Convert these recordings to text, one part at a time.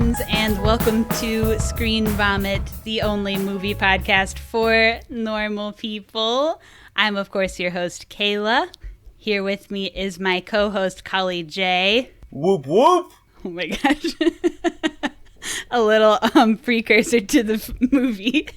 friends, and welcome to ScreenVomit, the only movie podcast for normal people. I'm, of course, your host, Kayla. Here with me is my co-host, Kali J. Whoop, whoop. Oh my gosh. A little precursor to the movie.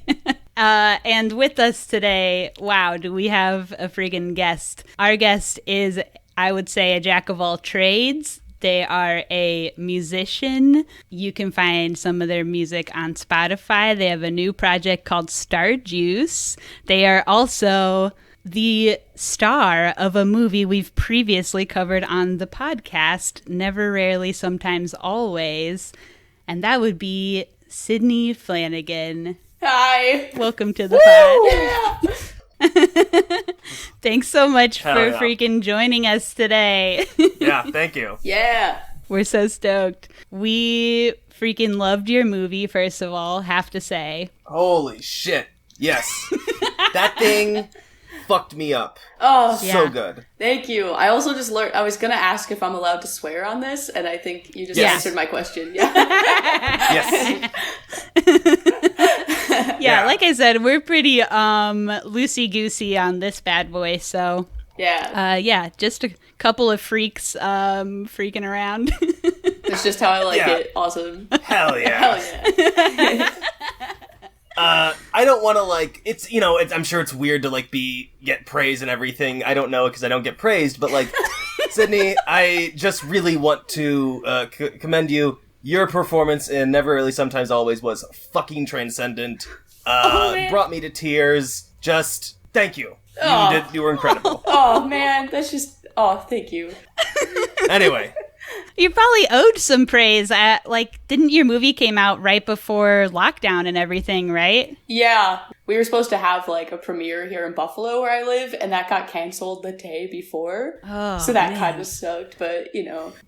And with us today, wow, do we have a friggin' guest. Our guest is, I would say, a jack of all trades. They are a musician. You can find some of their music on Spotify. They have a new project called Starjuice. They are also the star of a movie we've previously covered on the podcast, Never, Rarely, Sometimes, Always. And that would be Sidney Flanigan. Hi. Welcome to the pod. Yeah. Thanks so much for freaking joining us today. Yeah, thank you. Yeah. We're so stoked. We freaking loved your movie, first of all, have to say. Holy shit. Yes. That thing fucked me up. Oh, so good. Thank you. I also just learned, I was going to ask if I'm allowed to swear on this, and I think you just answered my question. Yeah. Yes. Yeah, like I said, we're pretty loosey-goosey on this bad boy, so... Yeah. Just a couple of freaks freaking around. That's just how I like it. Awesome. Hell yeah. Hell yeah. I don't want to, it's, I'm sure it's weird to, get praise and everything. I don't know because I don't get praised, but, Sidney, I just really want to commend you. Your performance in Never, Really, Sometimes, Always was fucking transcendent. Brought me to tears. Just, thank you. You were incredible. Oh, man. That's just, thank you. Anyway. You probably owed some praise. Didn't your movie came out right before lockdown and everything, right? Yeah. We were supposed to have, a premiere here in Buffalo where I live, and that got canceled the day before. Oh, so that kind of sucked, but,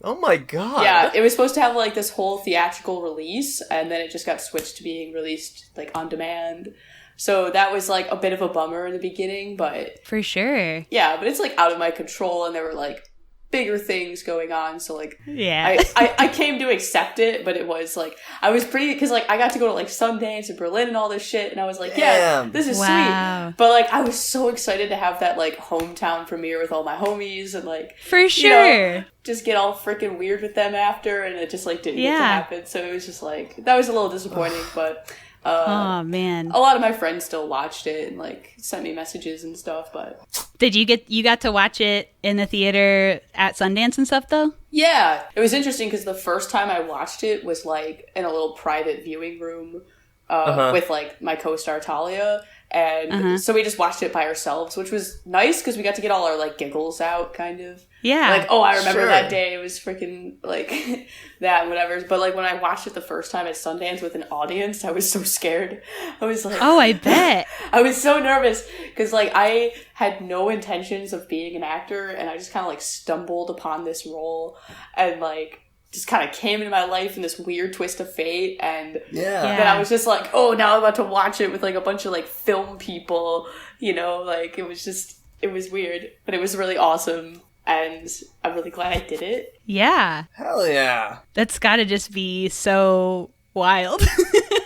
Oh my god. Yeah, it was supposed to have, this whole theatrical release, and then it just got switched to being released, on demand. So that was, a bit of a bummer in the beginning, but... For sure. Yeah, but it's, out of my control, and there were, bigger things going on, so yeah, I came to accept it, but it was I was pretty, because I got to go to Sundance and Berlin and all this shit, and I was yeah, this is sweet, but I was so excited to have that hometown premiere with all my homies and for sure just get all freaking weird with them after, and it just didn't get to happen, so it was just that was a little disappointing. But oh man, a lot of my friends still watched it and sent me messages and stuff. But did you got to watch it in the theater at Sundance and stuff though? Yeah, it was interesting because the first time I watched it was in a little private viewing room with my co-star Talia, and so we just watched it by ourselves, which was nice because we got to get all our giggles out, kind of. Yeah. I remember that day. It was freaking that and whatever. But when I watched it the first time at Sundance with an audience, I was so scared. I was oh, I bet. I was so nervous because I had no intentions of being an actor, and I just kind of stumbled upon this role and just kind of came into my life in this weird twist of fate, and then I was just oh, now I'm about to watch it with a bunch of film people, it was weird, but it was really awesome. And I'm really glad I did it. Yeah. Hell yeah. That's gotta just be so wild.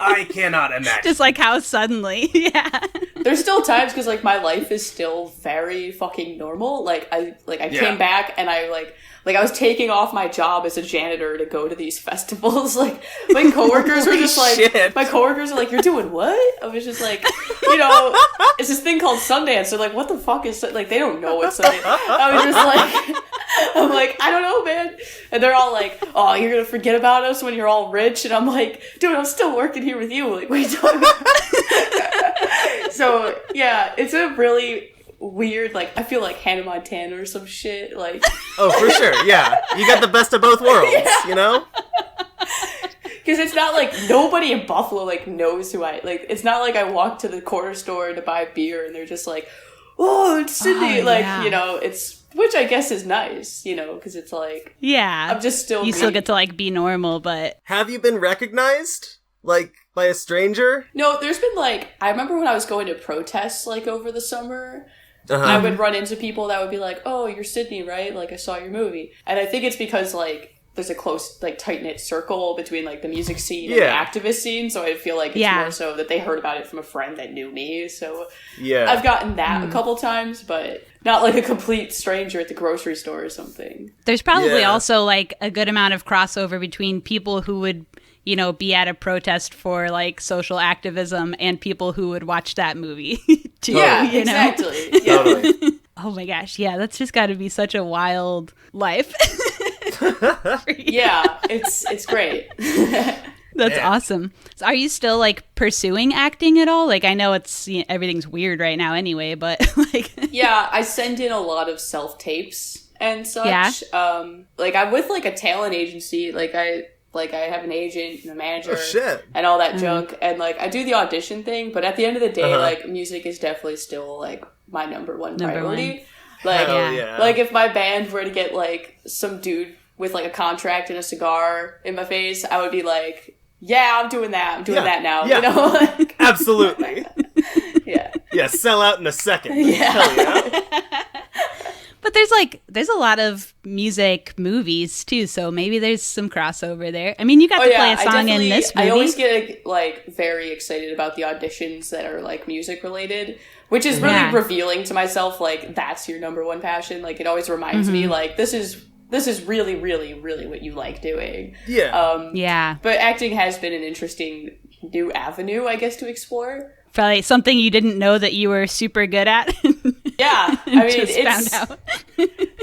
I cannot imagine. Just how suddenly. Yeah. There's still times because my life is still very fucking normal. I came back and I I was taking off my job as a janitor to go to these festivals. My coworkers were just my coworkers are you're doing what? I was just it's this thing called Sundance. They're what the fuck is they don't know what Sundance. I was just I'm I don't know, man. And they're all oh, you're gonna forget about us when you're all rich. And I'm dude, I'm still working here with you. What are you talking about? So yeah, it's a really weird, I feel like Hannah Montana or some shit, Oh, for sure, yeah. You got the best of both worlds, Because it's not nobody in Buffalo, knows who I, it's not I walk to the corner store to buy beer and they're just oh, it's Sidney, it's, which I guess is nice, because it's yeah. I'm just still... You still get to, be normal, but... Have you been recognized? By a stranger? No, there's been, I remember when I was going to protests, over the summer... I would run into people that would be oh, you're Sidney, right? I saw your movie. And I think it's because, there's a close, like, tight-knit circle between, like, the music scene and the activist scene, so I feel like it's more so that they heard about it from a friend that knew me, so I've gotten that a couple times, but not, like, a complete stranger at the grocery store or something. There's probably also, like, a good amount of crossover between people who would, you know, be at a protest for, like, social activism and people who would watch that movie, too. Yeah, you know? exactly. Yeah. Totally. Oh my gosh, yeah, that's just got to be such a wild life. Yeah, it's great. That's awesome. So are you still, like, pursuing acting at all? Like, I know it's, you know, everything's weird right now anyway, but, like... Yeah, I send in a lot of self-tapes and such. Yeah? Like, I'm with, like, a talent agency. Like, I have an agent and a manager and all that junk. And, like, I do the audition thing, but at the end of the day, like, music is definitely still, like, my number one priority. Like, like, if my band were to get, like, some dude with, like, a contract and a cigar in my face, I would be like, yeah, I'm doing that. I'm doing that now. You know? Like, absolutely. Yeah, sell out in a second. Yeah. Hell yeah. But there's a lot of music movies too, so maybe there's some crossover there. I mean, you got to play a song in this movie. I always get, like, very excited about the auditions that are, like, music related, which is really revealing to myself. Like, that's your number one passion. Like, it always reminds me, like, this is really, really, really what you like doing. Yeah. But acting has been an interesting new avenue, I guess, to explore. Probably something you didn't know that you were super good at. Yeah, I mean, it's found out.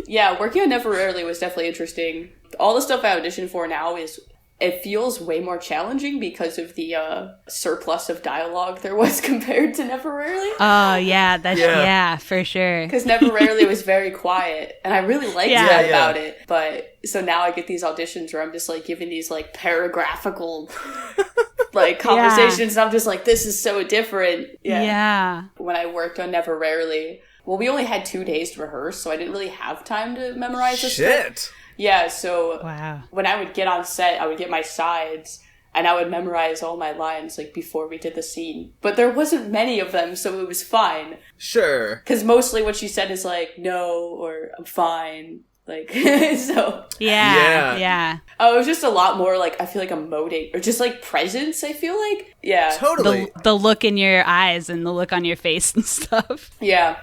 Yeah, working on Never Rarely was definitely interesting. All the stuff I auditioned for now it feels way more challenging because of the surplus of dialogue there was compared to Never Rarely. Oh, yeah, for sure. Because Never Rarely was very quiet, and I really liked that about it. But, so now I get these auditions where I'm just, like, giving these, like, paragraphical, like, conversations, and I'm just like, this is so different. Yeah. When I worked on Never Rarely, well, we only had 2 days to rehearse, so I didn't really have time to memorize this stuff. Yeah, so when I would get on set, I would get my sides, and I would memorize all my lines, like, before we did the scene. But there wasn't many of them, so it was fine. Sure. Because mostly what she said is, like, no, or I'm fine. Like, so... Yeah. Oh, it was just a lot more, like, I feel like emoting, or just, like, presence, I feel like. Yeah. Totally. The look in your eyes and the look on your face and stuff. Yeah.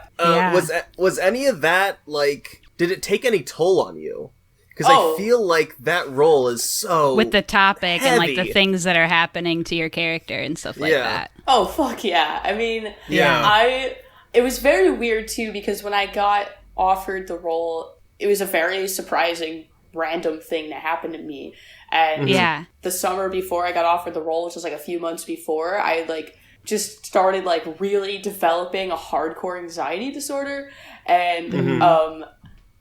Was any of that, like, did it take any toll on you? Because I feel like that role is so with the topic heavy. And, like, the things that are happening to your character and stuff like that. Oh, fuck yeah. I mean, it was very weird, too, because when I got offered the role, it was a very surprising, random thing that happened to me. And the summer before I got offered the role, which was, like, a few months before, I, like, just started, like, really developing a hardcore anxiety disorder. And,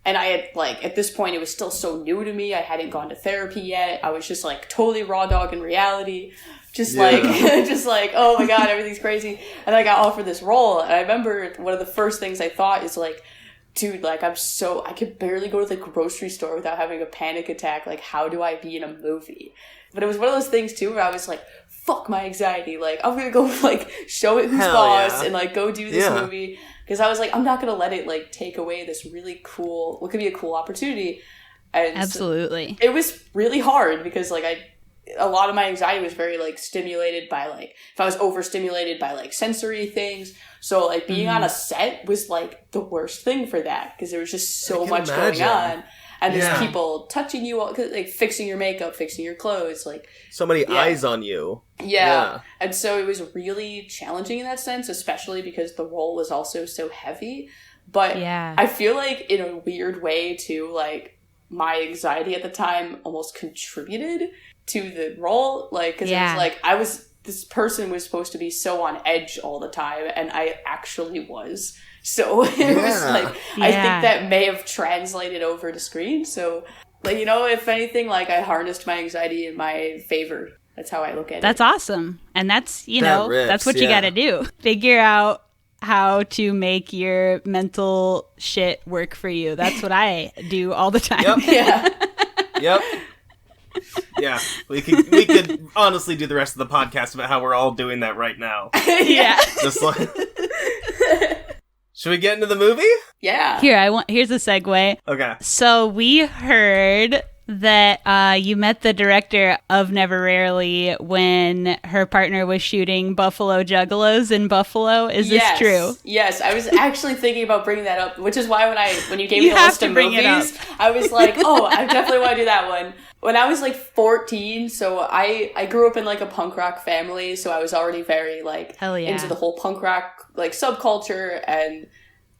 and I had, like, at this point, it was still so new to me. I hadn't gone to therapy yet. I was just, like, totally raw dog in reality. Just, like, oh my God, everything's crazy. And I got offered this role. And I remember one of the first things I thought is, like, dude, like, I could barely go to the grocery store without having a panic attack. Like, how do I be in a movie? But it was one of those things, too, where I was like, fuck my anxiety. Like, I'm gonna go, like, show it who's boss and, like, go do this movie. Because I was like, I'm not going to let it, like, take away this really cool, what could be a cool opportunity. And absolutely. So it was really hard because, like, a lot of my anxiety was very, like, stimulated by, like, if I was overstimulated by, like, sensory things. So, like, being on a set was, like, the worst thing for that because there was just so much going on. And there's people touching you, like, fixing your makeup, fixing your clothes, like... So many eyes on you. Yeah. And so it was really challenging in that sense, especially because the role was also so heavy. But I feel like, in a weird way, too, like, my anxiety at the time almost contributed to the role. Like, because it was like, this person was supposed to be so on edge all the time, and I actually was. So it was like, I think that may have translated over to screen. So, like, you know, if anything, like, I harnessed my anxiety in my favor. That's how I look at it. That's awesome. And that's, you know, that's what you got to do. Figure out how to make your mental shit work for you. That's what I do all the time. Yeah, we could honestly do the rest of the podcast about how we're all doing that right now. Just like... Should we get into the movie? Yeah. Here's a segue. Okay. So we heard that you met the director of Never Rarely when her partner was shooting Buffalo Juggalos in Buffalo. Is this true? Yes, I was actually thinking about bringing that up, which is why when you gave me the list of movies, I was like, oh, I definitely want to do that one. When I was like 14, so I grew up in like a punk rock family, so I was already very like into the whole punk rock like subculture, and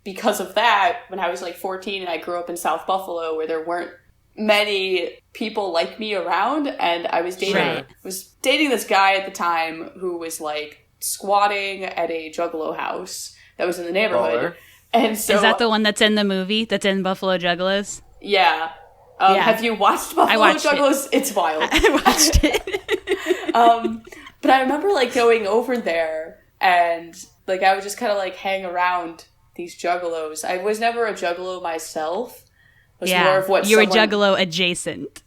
because of that, when I was like 14 and I grew up in South Buffalo where there weren't many people like me around, and I was dating this guy at the time who was like squatting at a juggalo house that was in the neighborhood. And so, is that the one that's in the movie that's in Buffalo Juggalos? Yeah. Have you watched Buffalo Juggalos? It's wild. I watched it. But I remember like going over there and like I would just kind of like hang around these juggalos. I was never a juggalo myself. It was more of what you were juggalo adjacent.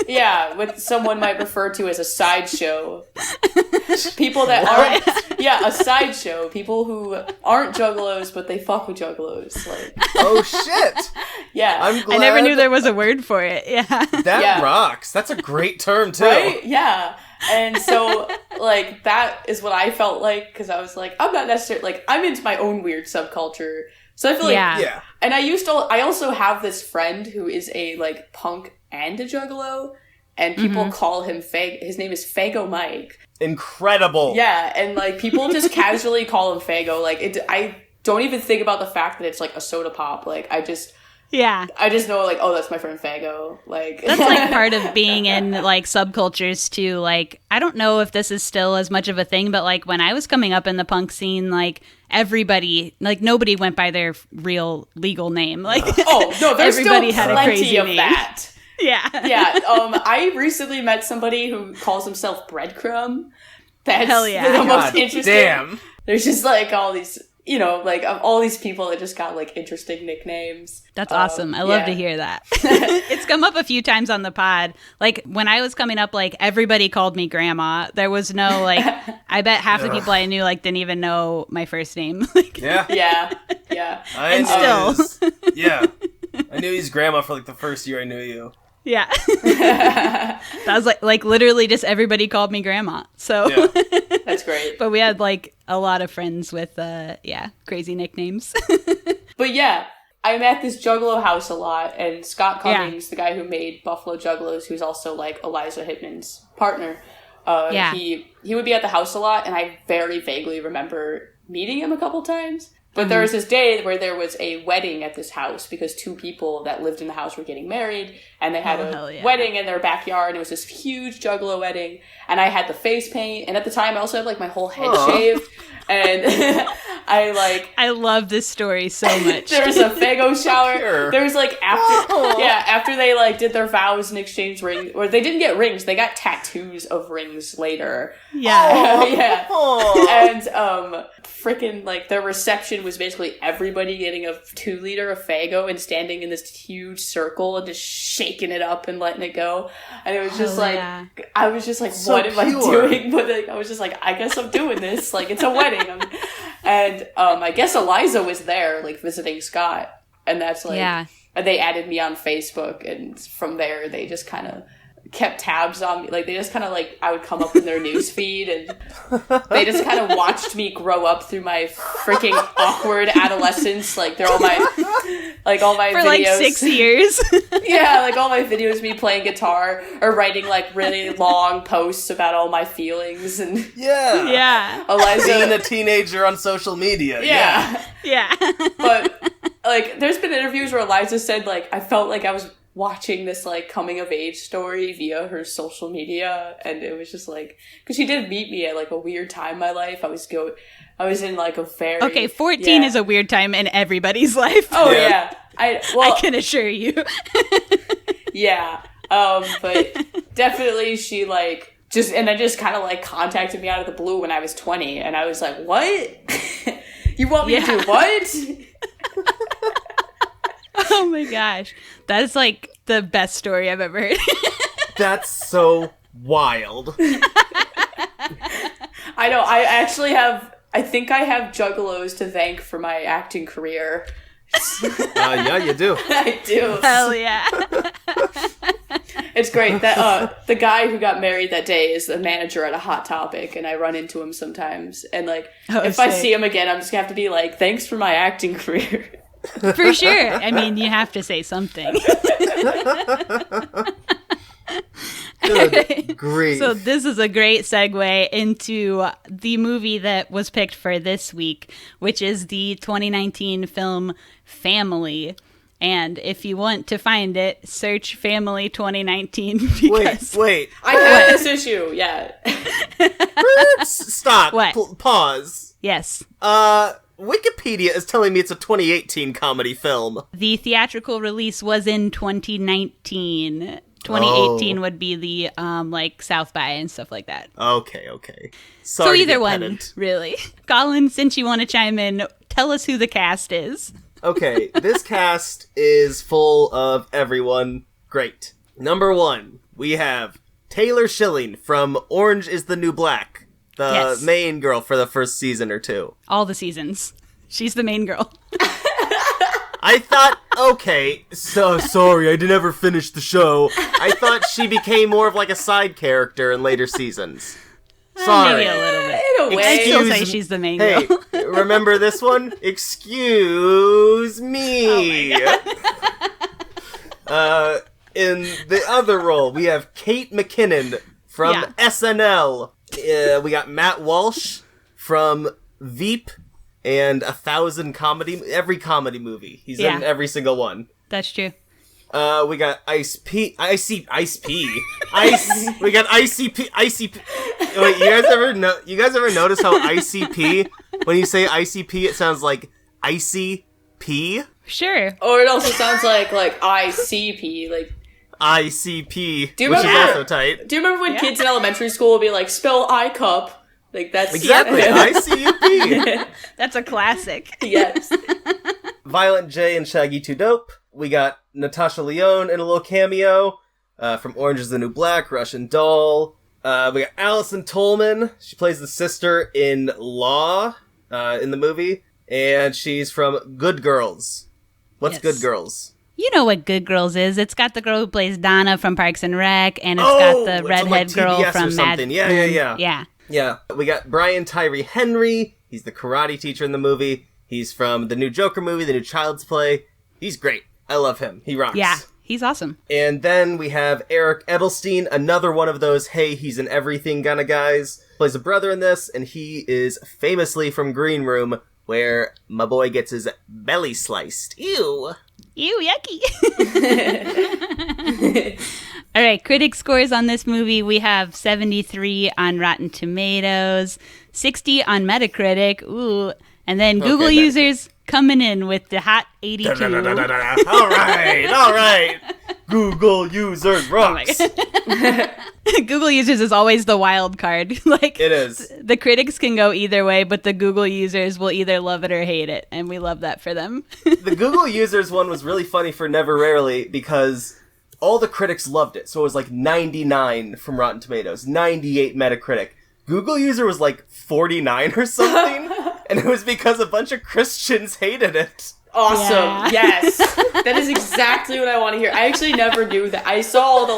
Yeah, what someone might refer to as a sideshow. People that aren't, a sideshow. People who aren't juggalos, but they fuck with juggalos. Like, oh shit! Yeah, I'm glad. I never knew there was a word for it. Yeah, that rocks. That's a great term too. Right? Yeah. And so, like, that is what I felt like, because I was like, I'm not necessarily, like, I'm into my own weird subculture. So I feel like, and I also have this friend who is a, like, punk and a juggalo, and people call him his name is Fago Mike. Incredible. Yeah, and, like, people just casually call him Fago. Like, I don't even think about the fact that it's, like, a soda pop. Like, I just know, like, oh, that's my friend Fago. Like, that's like part of being in like subcultures too. Like, I don't know if this is still as much of a thing, but like when I was coming up in the punk scene, like everybody, like nobody went by their real legal name. Like, oh no, there's everybody still had a crazy of name. That. Yeah. I recently met somebody who calls himself Breadcrumb. That's the most interesting. Damn. There's just like all these. You know, like, all these people that just got, like, interesting nicknames. That's awesome. I love to hear that. It's come up a few times on the pod. Like, when I was coming up, like, everybody called me Grandma. There was no, like, I bet half the people I knew, like, didn't even know my first name. Like, yeah. And still. I knew he's Grandma for, like, the first year I knew you. Yeah. That was like literally just everybody called me Grandma. So that's great. But we had like a lot of friends with crazy nicknames. But I'm at this juggalo house a lot, and Scott Cummings, the guy who made Buffalo Juggalos, who's also like Eliza Hittman's partner, he would be at the house a lot, and I very vaguely remember meeting him a couple times. But there was this day where there was a wedding at this house because two people that lived in the house were getting married, and they had a wedding in their backyard, and it was this huge juggalo wedding, and I had the face paint, and at the time I also had like my whole head shaved, and I love this story so much. There was a Fago shower. Sure. There was like after they like did their vows and exchanged rings, or they didn't get rings, they got tattoos of rings later. And freaking like their reception was basically everybody getting a 2-liter of Fago and standing in this huge circle and just shaking it up and letting it go. And it was just I was just like, so what am I doing? But like, I was just like, I guess I'm doing this. Like, it's a wedding. And I guess Eliza was there, like visiting Scott, and that's like, and they added me on Facebook, and from there they just kind of kept tabs on me. Like, they just kind of like, I would come up in their news feed, and they just kind of watched me grow up through my freaking awkward adolescence. Like, they're all my for videos. Like 6 years. Like all my videos, me playing guitar or writing like really long posts about all my feelings, and Eliza being a teenager on social media. But like, there's been interviews where Eliza said like, I felt like I was watching this like coming of age story via her social media, and it was just like, because she did meet me at like a weird time in my life. I was in like a very 14 is a weird time in everybody's life. I can assure you. But definitely she like just kind of like contacted me out of the blue when I was 20, and I was like, what? You want me to do what? Oh my gosh. That is like the best story I've ever heard. That's so wild. I know. I think I have juggalos to thank for my acting career. Yeah, you do. I do. Hell yeah. It's great that the guy who got married that day is the manager at a Hot Topic, and I run into him sometimes. And like, if I see him again, I'm just gonna have to be like, "Thanks for my acting career." For sure. I mean, you have to say something. Good grief. So this is a great segue into the movie that was picked for this week, which is the 2019 film Family. And if you want to find it, search Family 2019. Because Wait. I have this issue. Yeah. Stop. What? Pause. Yes. Wikipedia is telling me it's a 2018 comedy film. The theatrical release was in 2019. 2018 would be the like South by and stuff like that. Okay. So Sorry either one, really. Colin, since you want to chime in, tell us who the cast is. Okay, this cast is full of everyone. Great. Number 1, we have Taylor Schilling from Orange is the New Black. The main girl for the first season or 2. All the seasons. She's the main girl. I thought, okay, so sorry, I never finished the show. I thought she became more of like a side character in later seasons. Sorry. Maybe a little bit. In a way. I still say she's the main girl. Hey, remember this one? Excuse me. In the other role, we have Kate McKinnon from SNL. We got Matt Walsh from Veep and every comedy movie. He's in every single one. That's true. We got Ice P. We got ICP. Wait, you guys ever notice how ICP, when you say ICP, it sounds like icy P? Sure. Or it also sounds like ICP, like ICP, which is also tight. Do you remember when kids in elementary school would be like, spell I cup? Like, that's... Exactly, ICUP. That's a classic. Yes. Violent J and Shaggy 2 Dope. We got Natasha Lyonne in a little cameo from Orange is the New Black, Russian Doll. We got Allison Tolman. She plays the sister in Law in the movie. And she's from Good Girls. What's Good Girls? You know what Good Girls is. It's got the girl who plays Donna from Parks and Rec, and it's got the redhead girl from Mad Men. Yeah. We got Brian Tyree Henry. He's the karate teacher in the movie. He's from the new Joker movie, the new Child's Play. He's great. I love him. He rocks. Yeah, he's awesome. And then we have Eric Edelstein, another one of those, hey, he's in everything kind of guys. Plays a brother in this, and he is famously from Green Room, where my boy gets his belly sliced. Ew. Ew, yucky. All right, critic scores on this movie. We have 73 on Rotten Tomatoes, 60 on Metacritic. Ooh. And then Google users coming in with the hot 82. All right. Google users rocks. Google users is always the wild card. Like, it is. The critics can go either way, but the Google users will either love it or hate it, and we love that for them. The Google users one was really funny for Never Rarely because all the critics loved it. So it was like 99 from Rotten Tomatoes, 98 Metacritic. Google user was like 49 or something, and it was because a bunch of Christians hated it. Awesome. Yeah. Yes. That is exactly what I want to hear. I actually never knew that. I saw all the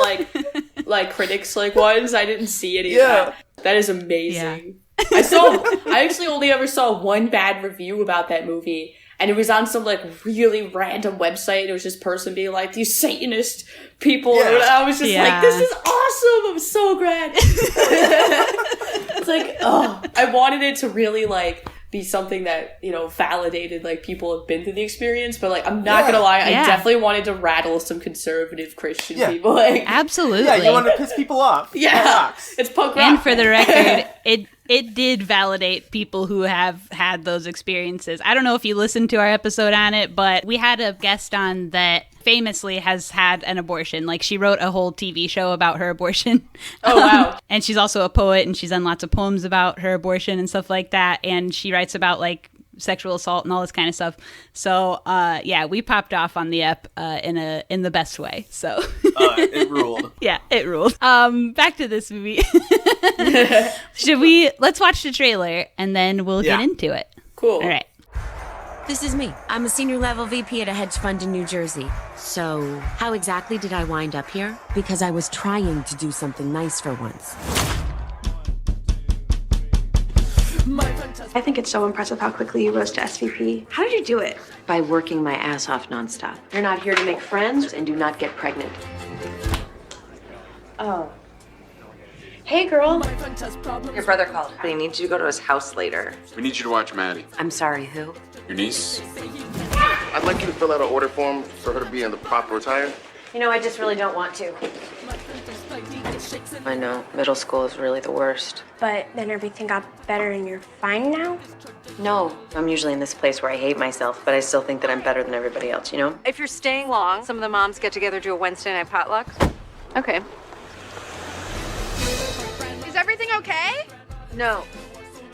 like critics ones. I didn't see any of that. That is amazing. Yeah. I actually only ever saw one bad review about that movie, and it was on some really random website. It was just person being like, these Satanist people. Yeah. And I was just like, this is awesome. I'm so glad. It's like, I wanted it to really be something that, validated, people have been through the experience, but, I'm not gonna lie, I definitely wanted to rattle some conservative Christian people. Absolutely. Yeah, you want to piss people off. Yeah. It's punk rock. And for the record, it did validate people who have had those experiences. I don't know if you listened to our episode on it, but we had a guest on that famously has had an abortion. She wrote a whole TV show about her abortion. Oh, wow. And she's also a poet, and she's done lots of poems about her abortion and stuff like that. And she writes about, sexual assault and all this kind of stuff. So, we popped off on the ep in the best way. So it ruled. Yeah, it ruled. Back to this movie. Let's watch the trailer and then we'll get into it. Cool. All right. This is me. I'm a senior level VP at a hedge fund in New Jersey. So, how exactly did I wind up here? Because I was trying to do something nice for once. I think it's so impressive how quickly you rose to SVP. How did you do it? By working my ass off nonstop. You're not here to make friends and do not get pregnant. Oh. Hey, girl. Your brother called, but he needs you to go to his house later. We need you to watch Maddie. I'm sorry, who? Your niece? I'd like you to fill out an order form for her to be in the proper attire. You know, I just really don't want to. I know, middle school is really the worst. But then everything got better and you're fine now? No, I'm usually in this place where I hate myself, but I still think that I'm better than everybody else, you know? If you're staying long, some of the moms get together to do a Wednesday night potluck. Okay. Is everything okay? No.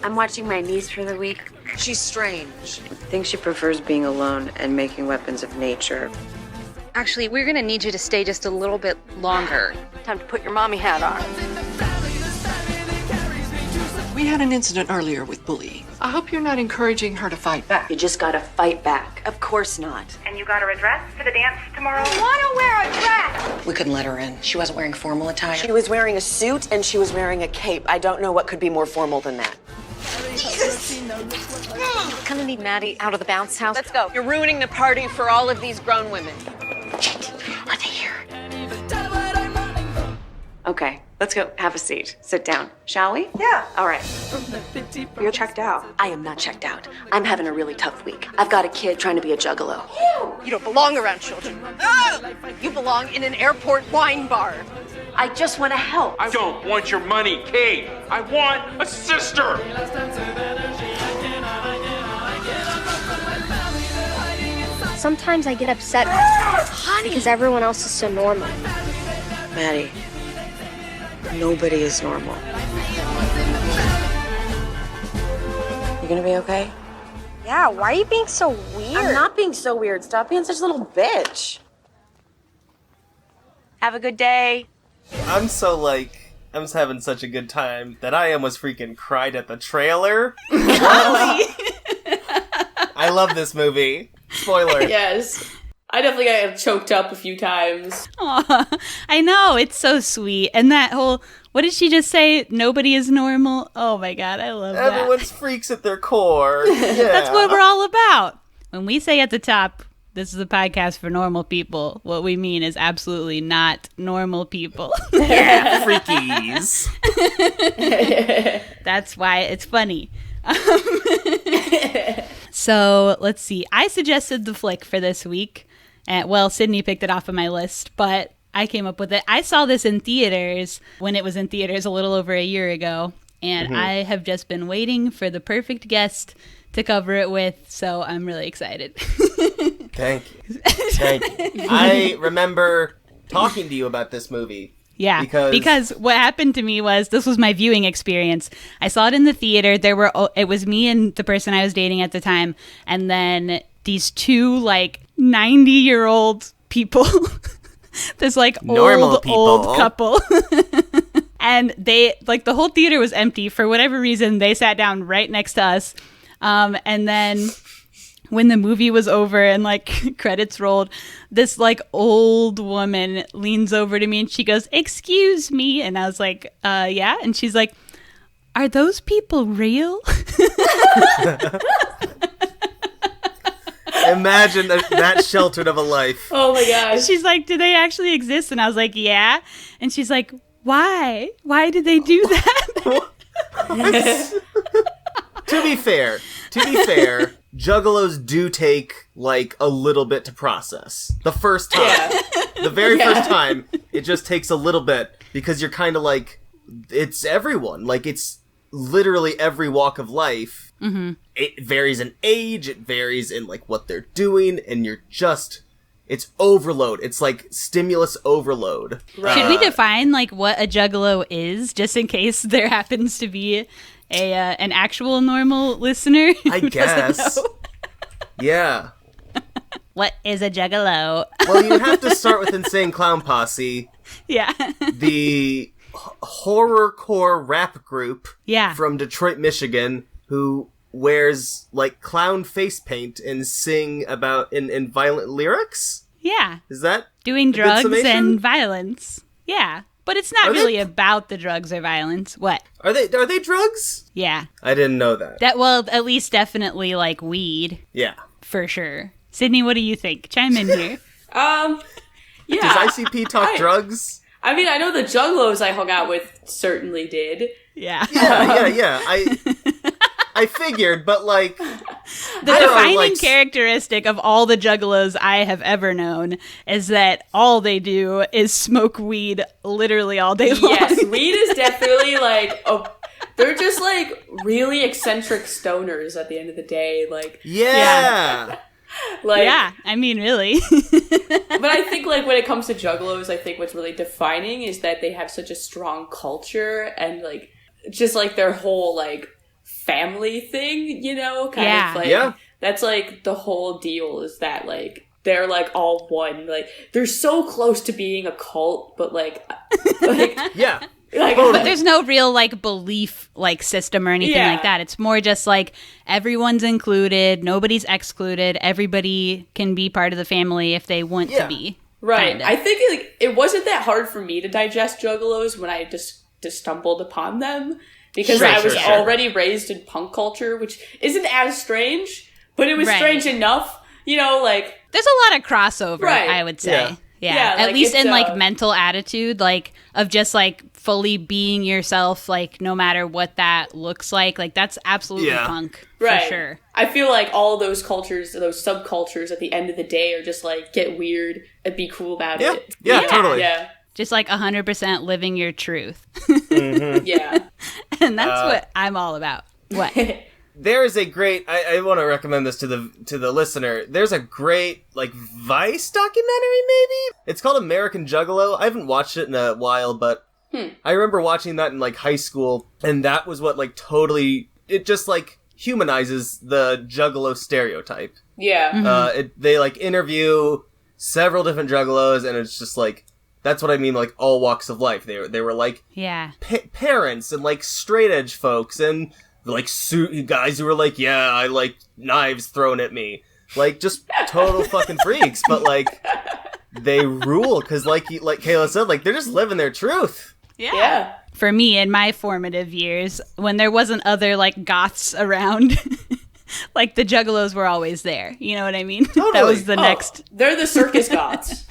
I'm watching my niece for the week. She's strange. I think she prefers being alone and making weapons of nature. Actually, we're gonna need you to stay just a little bit longer. Time to put your mommy hat on. We had an incident earlier with bullying. I hope you're not encouraging her to fight back. You just gotta fight back. Of course not. And you got her a dress for the dance tomorrow? I wanna wear a dress! We couldn't let her in. She wasn't wearing formal attire. She was wearing a suit and she was wearing a cape. I don't know what could be more formal than that. Gonna need Maddie out of the bounce house. Let's go. You're ruining the party for all of these grown women. Are they here? Okay, let's go have a seat. Sit down, shall we? Yeah. All right. You're checked out. I am not checked out. I'm having a really tough week. I've got a kid trying to be a juggalo. You don't belong around children. You belong in an airport wine bar. I just want to help. I don't want your money, Kate. I want a sister. Sometimes I get upset because everyone else is so normal. Maddie, nobody is normal. You gonna be okay? Yeah, why are you being so weird? I'm not being so weird. Stop being such a little bitch. Have a good day. I'm just having such a good time that I almost freaking cried at the trailer. I love this movie. Spoiler. Yes. I definitely got choked up a few times. Aw, I know, it's so sweet. And that whole, what did she just say? Nobody is normal? Oh my god, I love that. Everyone's freaks at their core. Yeah. That's what we're all about. When we say at the top, this is a podcast for normal people, what we mean is absolutely not normal people. Yeah, freakies. That's why it's funny. So let's see. I suggested the flick for this week. Well, Sydney picked it off of my list, but I came up with it. I saw this in theaters when it was in theaters a little over a year ago, and I have just been waiting for the perfect guest to cover it with, so I'm really excited. Thank you. I remember talking to you about this movie. Yeah, because what happened to me was, this was my viewing experience. I saw it in the theater. It was me and the person I was dating at the time, and then these two 90-year-old people, this old couple, and they the whole theater was empty for whatever reason. They sat down right next to us, and then when the movie was over and credits rolled, this old woman leans over to me and she goes, "Excuse me," and I was like, "Yeah," and she's like, "Are those people real?" Imagine that sheltered of a life. Oh my gosh. She's like, "Do they actually exist?" And I was like, "Yeah," and she's like, "Why? Why did they do that?" To be fair, juggalos do take a little bit to process. The first time, the very first time, it just takes a little bit because you're kind of it's everyone. It's literally every walk of life. Mm-hmm. It varies in age. It varies in what they're doing, and it's overload. It's stimulus overload. Right. Should we define what a juggalo is, just in case there happens to be an actual normal listener? I guess. Yeah. What is a juggalo? Well, you have to start with Insane Clown Posse. Yeah. The horrorcore rap group from Detroit, Michigan, who wears like clown face paint and sing about in violent lyrics. Yeah. Is that doing a good drugs summation? and violence? Yeah. But it's not really about the drugs or violence. What? Are they drugs? Yeah. I didn't know that. Well, at least definitely like weed. Yeah. For sure. Sydney, what do you think? Chime in here. Yeah. Does ICP talk drugs? I mean, I know the juggalos I hung out with certainly did. Yeah. Yeah. I figured, but like the defining characteristic of all the juggalos I have ever known is that all they do is smoke weed literally all day long. Yes, weed is definitely like they're just like really eccentric stoners at the end of the day. Like yeah. Like, yeah, I mean, really. But I think, like, when it comes to juggalos, I think what's really defining is that they have such a strong culture and, like, just, like, their whole, like, family thing, you know? Kind of, like, that's, like, the whole deal is that, like, they're, like, all one. Like, they're so close to being a cult, but, like yeah. Like, but there's no real like belief like system or anything like that. It's more just like everyone's included, nobody's excluded, everybody can be part of the family if they want to be. Right. Kinda. I think like it wasn't that hard for me to digest juggalos when I just stumbled upon them because I was already raised in punk culture, which isn't as strange, but it was strange enough, you know, like there's a lot of crossover, I would say. Yeah, at like least in like mental attitude, like of just like fully being yourself, like no matter what that looks like that's absolutely punk for sure. I feel like all those cultures, those subcultures at the end of the day are just like get weird and be cool about it. Yeah, totally. Yeah. Just like 100% living your truth. Mm-hmm. Yeah. And that's what I'm all about. What? There is a great. I want to recommend this to the listener. There's a great like Vice documentary, maybe. It's called American Juggalo. I haven't watched it in a while, but I remember watching that in like high school, and that was what like totally. It just like humanizes the Juggalo stereotype. Yeah. Mm-hmm. They like interview several different Juggalos, and it's just like that's what I mean. Like all walks of life. They were like parents and like straight edge folks and. Like guys who were like, yeah, I like knives thrown at me, like just total fucking freaks. But like, they rule because, like Kayla said, like they're just living their truth. Yeah. For me, in my formative years, when there wasn't other like goths around, like the juggalos were always there. You know what I mean? Totally. That was the next. They're the circus goths.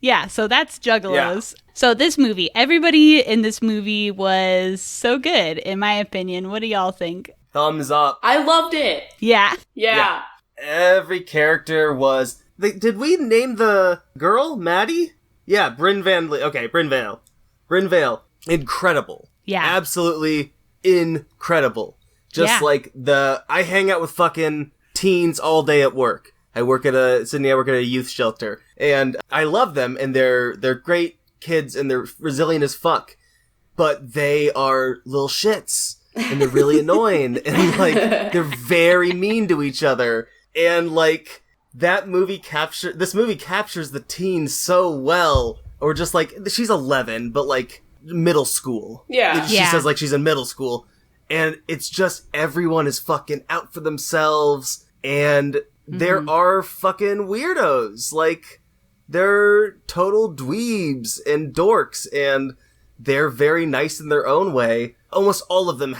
Yeah, so that's Juggalos. Yeah. So this movie, everybody in this movie was so good, in my opinion. What do y'all think? Thumbs up. I loved it. Yeah. Yeah. Every character was... Did we name the girl Maddie? Yeah, Bryn Vale. Bryn Vale. Incredible. Yeah. Absolutely incredible. Just like I hang out with fucking teens all day at work. I work at a youth shelter, and I love them, and they're great kids, and they're resilient as fuck, but they are little shits, and they're really annoying, and like they're very mean to each other, and like this movie captures the teen so well, or just like she's 11, but like middle school. Yeah, she says like she's in middle school, and it's just everyone is fucking out for themselves, and. There are fucking weirdos. Like, they're total dweebs and dorks, and they're very nice in their own way. Almost all of them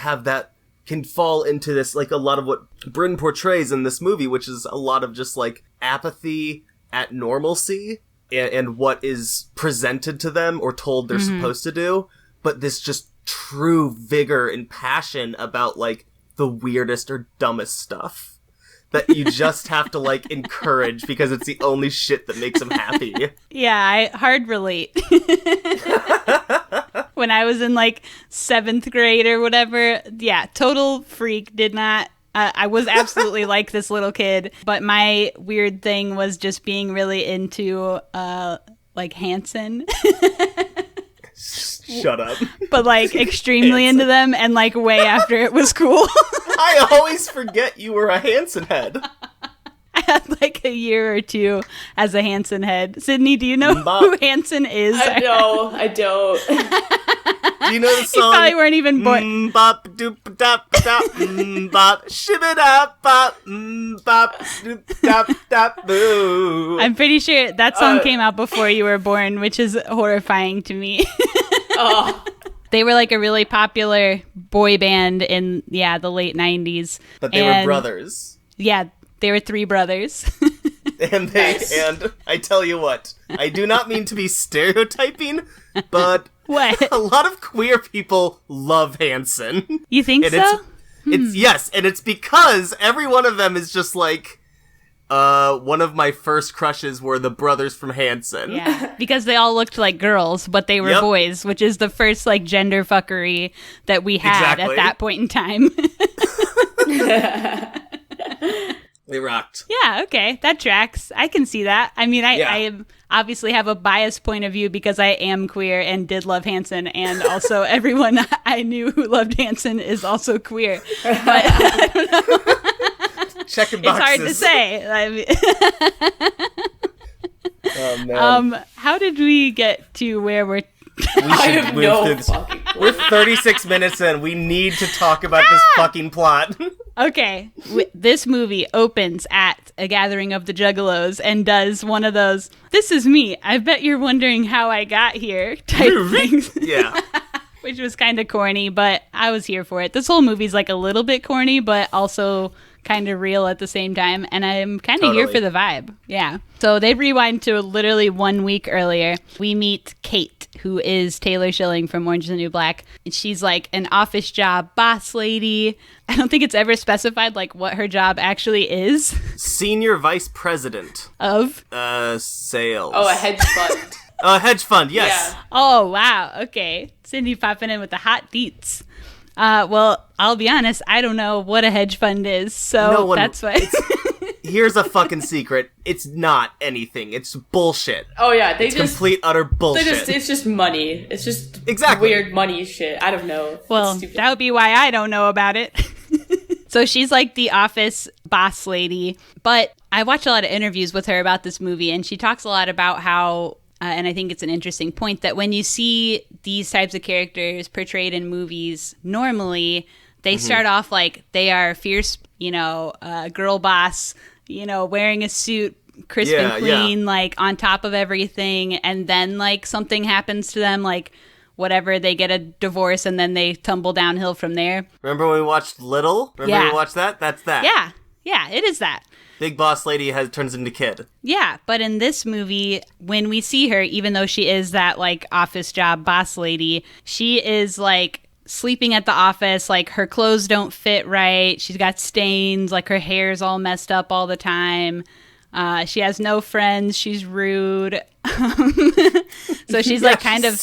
can fall into this, like, a lot of what Bryn portrays in this movie, which is a lot of just, like, apathy at normalcy and what is presented to them or told they're supposed to do. But this just true vigor and passion about, like, the weirdest or dumbest stuff. That you just have to, like, encourage because it's the only shit that makes them happy. Yeah, I hard relate. When I was in, like, 7th grade or whatever, total freak, did not... I was absolutely like this little kid, but my weird thing was just being really into, like, Hanson. Shut up. But, like, extremely into them and, like, way after it was cool. I always forget you were a Hanson head. I had, like, a year or two as a Hanson head. Sydney, do you know who Hanson is? I don't. Do you know the song? You probably weren't even born. Bop doop dop dop bop shibba dop bop bop doop dop dop boo. I'm pretty sure that song came out before you were born, which is horrifying to me. Oh. They were like a really popular boy band in the late 90s. But they were brothers. Yeah, they were 3 brothers. And and I tell you what, I do not mean to be stereotyping, but what? A lot of queer people love Hanson. You think so? It's yes, and it's because every one of them is just like one of my first crushes were the brothers from Hanson. Yeah, because they all looked like girls, but they were boys, which is the first like gender fuckery that we had at that point in time. They rocked. Yeah, okay. That tracks. I can see that. I mean, I obviously have a biased point of view because I am queer and did love Hanson, and also everyone I knew who loved Hanson is also queer. But I don't know. Checking boxes. It's hard to say. I mean, oh, man. How did we get to where we're... I have no fucking... We're 36 minutes in. We need to talk about this fucking plot. Okay, this movie opens at a gathering of the juggalos and does one of those, "This is me, I bet you're wondering how I got here" type things. Yeah. Which was kind of corny, but I was here for it. This whole movie's like a little bit corny, but also kind of real at the same time, and I'm kind of here for the vibe. Yeah. So they rewind to literally 1 week earlier. We meet Kate, who is Taylor Schilling from Orange is the New Black. And she's like an office job boss lady. I don't think it's ever specified like what her job actually is. Senior Vice President of sales. Oh, a hedge fund. A hedge fund, yes. Yeah. Oh, wow. Okay. Cindy popping in with the hot deets. Well, I'll be honest, I don't know what a hedge fund is, so that's why. Here's a fucking secret. It's not anything. It's bullshit. Oh, yeah. It's complete, utter bullshit. It's just money. It's just exactly weird money shit. I don't know. Well, that would be why I don't know about it. So she's like the office boss lady, but I watched a lot of interviews with her about this movie, and she talks a lot about how... and I think it's an interesting point that when you see these types of characters portrayed in movies, normally they start off like they are fierce, girl boss, wearing a suit, crisp and clean, like on top of everything. And then like something happens to them, like whatever, they get a divorce and then they tumble downhill from there. Remember when we watched Little? Remember when we watched that? That's that. Yeah. Yeah, it is that. Big boss lady turns into kid. Yeah, but in this movie, when we see her, even though she is that like office job boss lady, she is like sleeping at the office, like her clothes don't fit right. She's got stains, like her hair's all messed up all the time. She has no friends. She's rude. So she's like kind of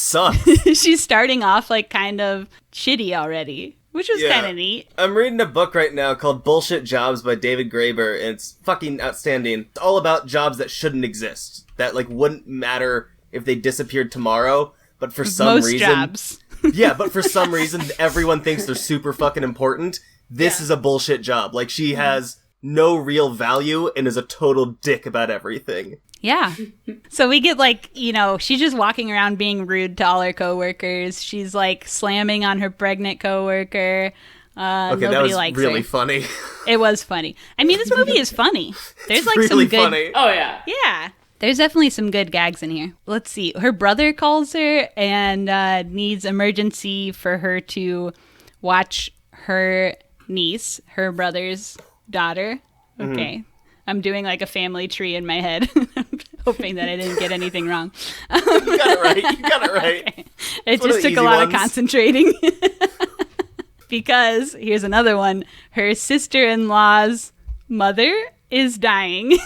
she's starting off like kind of shitty already. Which was kind of neat. I'm reading a book right now called Bullshit Jobs by David Graeber, and it's fucking outstanding. It's all about jobs that shouldn't exist, that like wouldn't matter if they disappeared tomorrow, but for some reason... jobs. Yeah, but for some reason, everyone thinks they're super fucking important. This is a bullshit job. Like, she has no real value and is a total dick about everything. Yeah. So we get like, she's just walking around being rude to all her coworkers. She's like slamming on her pregnant coworker. Okay, that was really funny. It was funny. I mean, this movie is funny. There's like really some good. Funny. Oh yeah. Yeah. There's definitely some good gags in here. Let's see. Her brother calls her and needs emergency for her to watch her niece, her brother's daughter. Okay. Mm-hmm. I'm doing like a family tree in my head, hoping that I didn't get anything wrong. You got it right. Okay. It just took a lot of concentrating. Because, here's another one, her sister-in-law's mother is dying.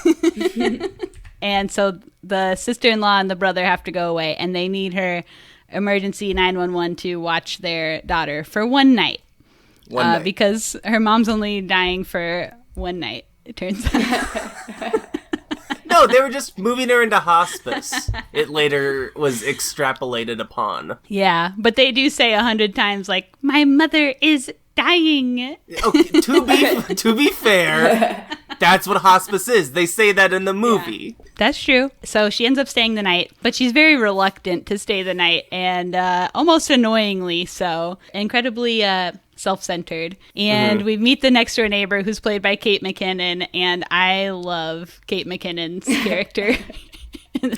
And so the sister-in-law and the brother have to go away, and they need her emergency 911 to watch their daughter for one night. One night. Because her mom's only dying for one night. It turns out. No, they were just moving her into hospice. It later was extrapolated upon. Yeah, but they do say 100 times, like, my mother is dying. Okay, to be fair, that's what hospice is. They say that in the movie. That's true. So she ends up staying the night, but she's very reluctant to stay the night, and almost annoyingly so. Incredibly self-centered. And we meet the next door neighbor, who's played by Kate McKinnon, and I love Kate McKinnon's character.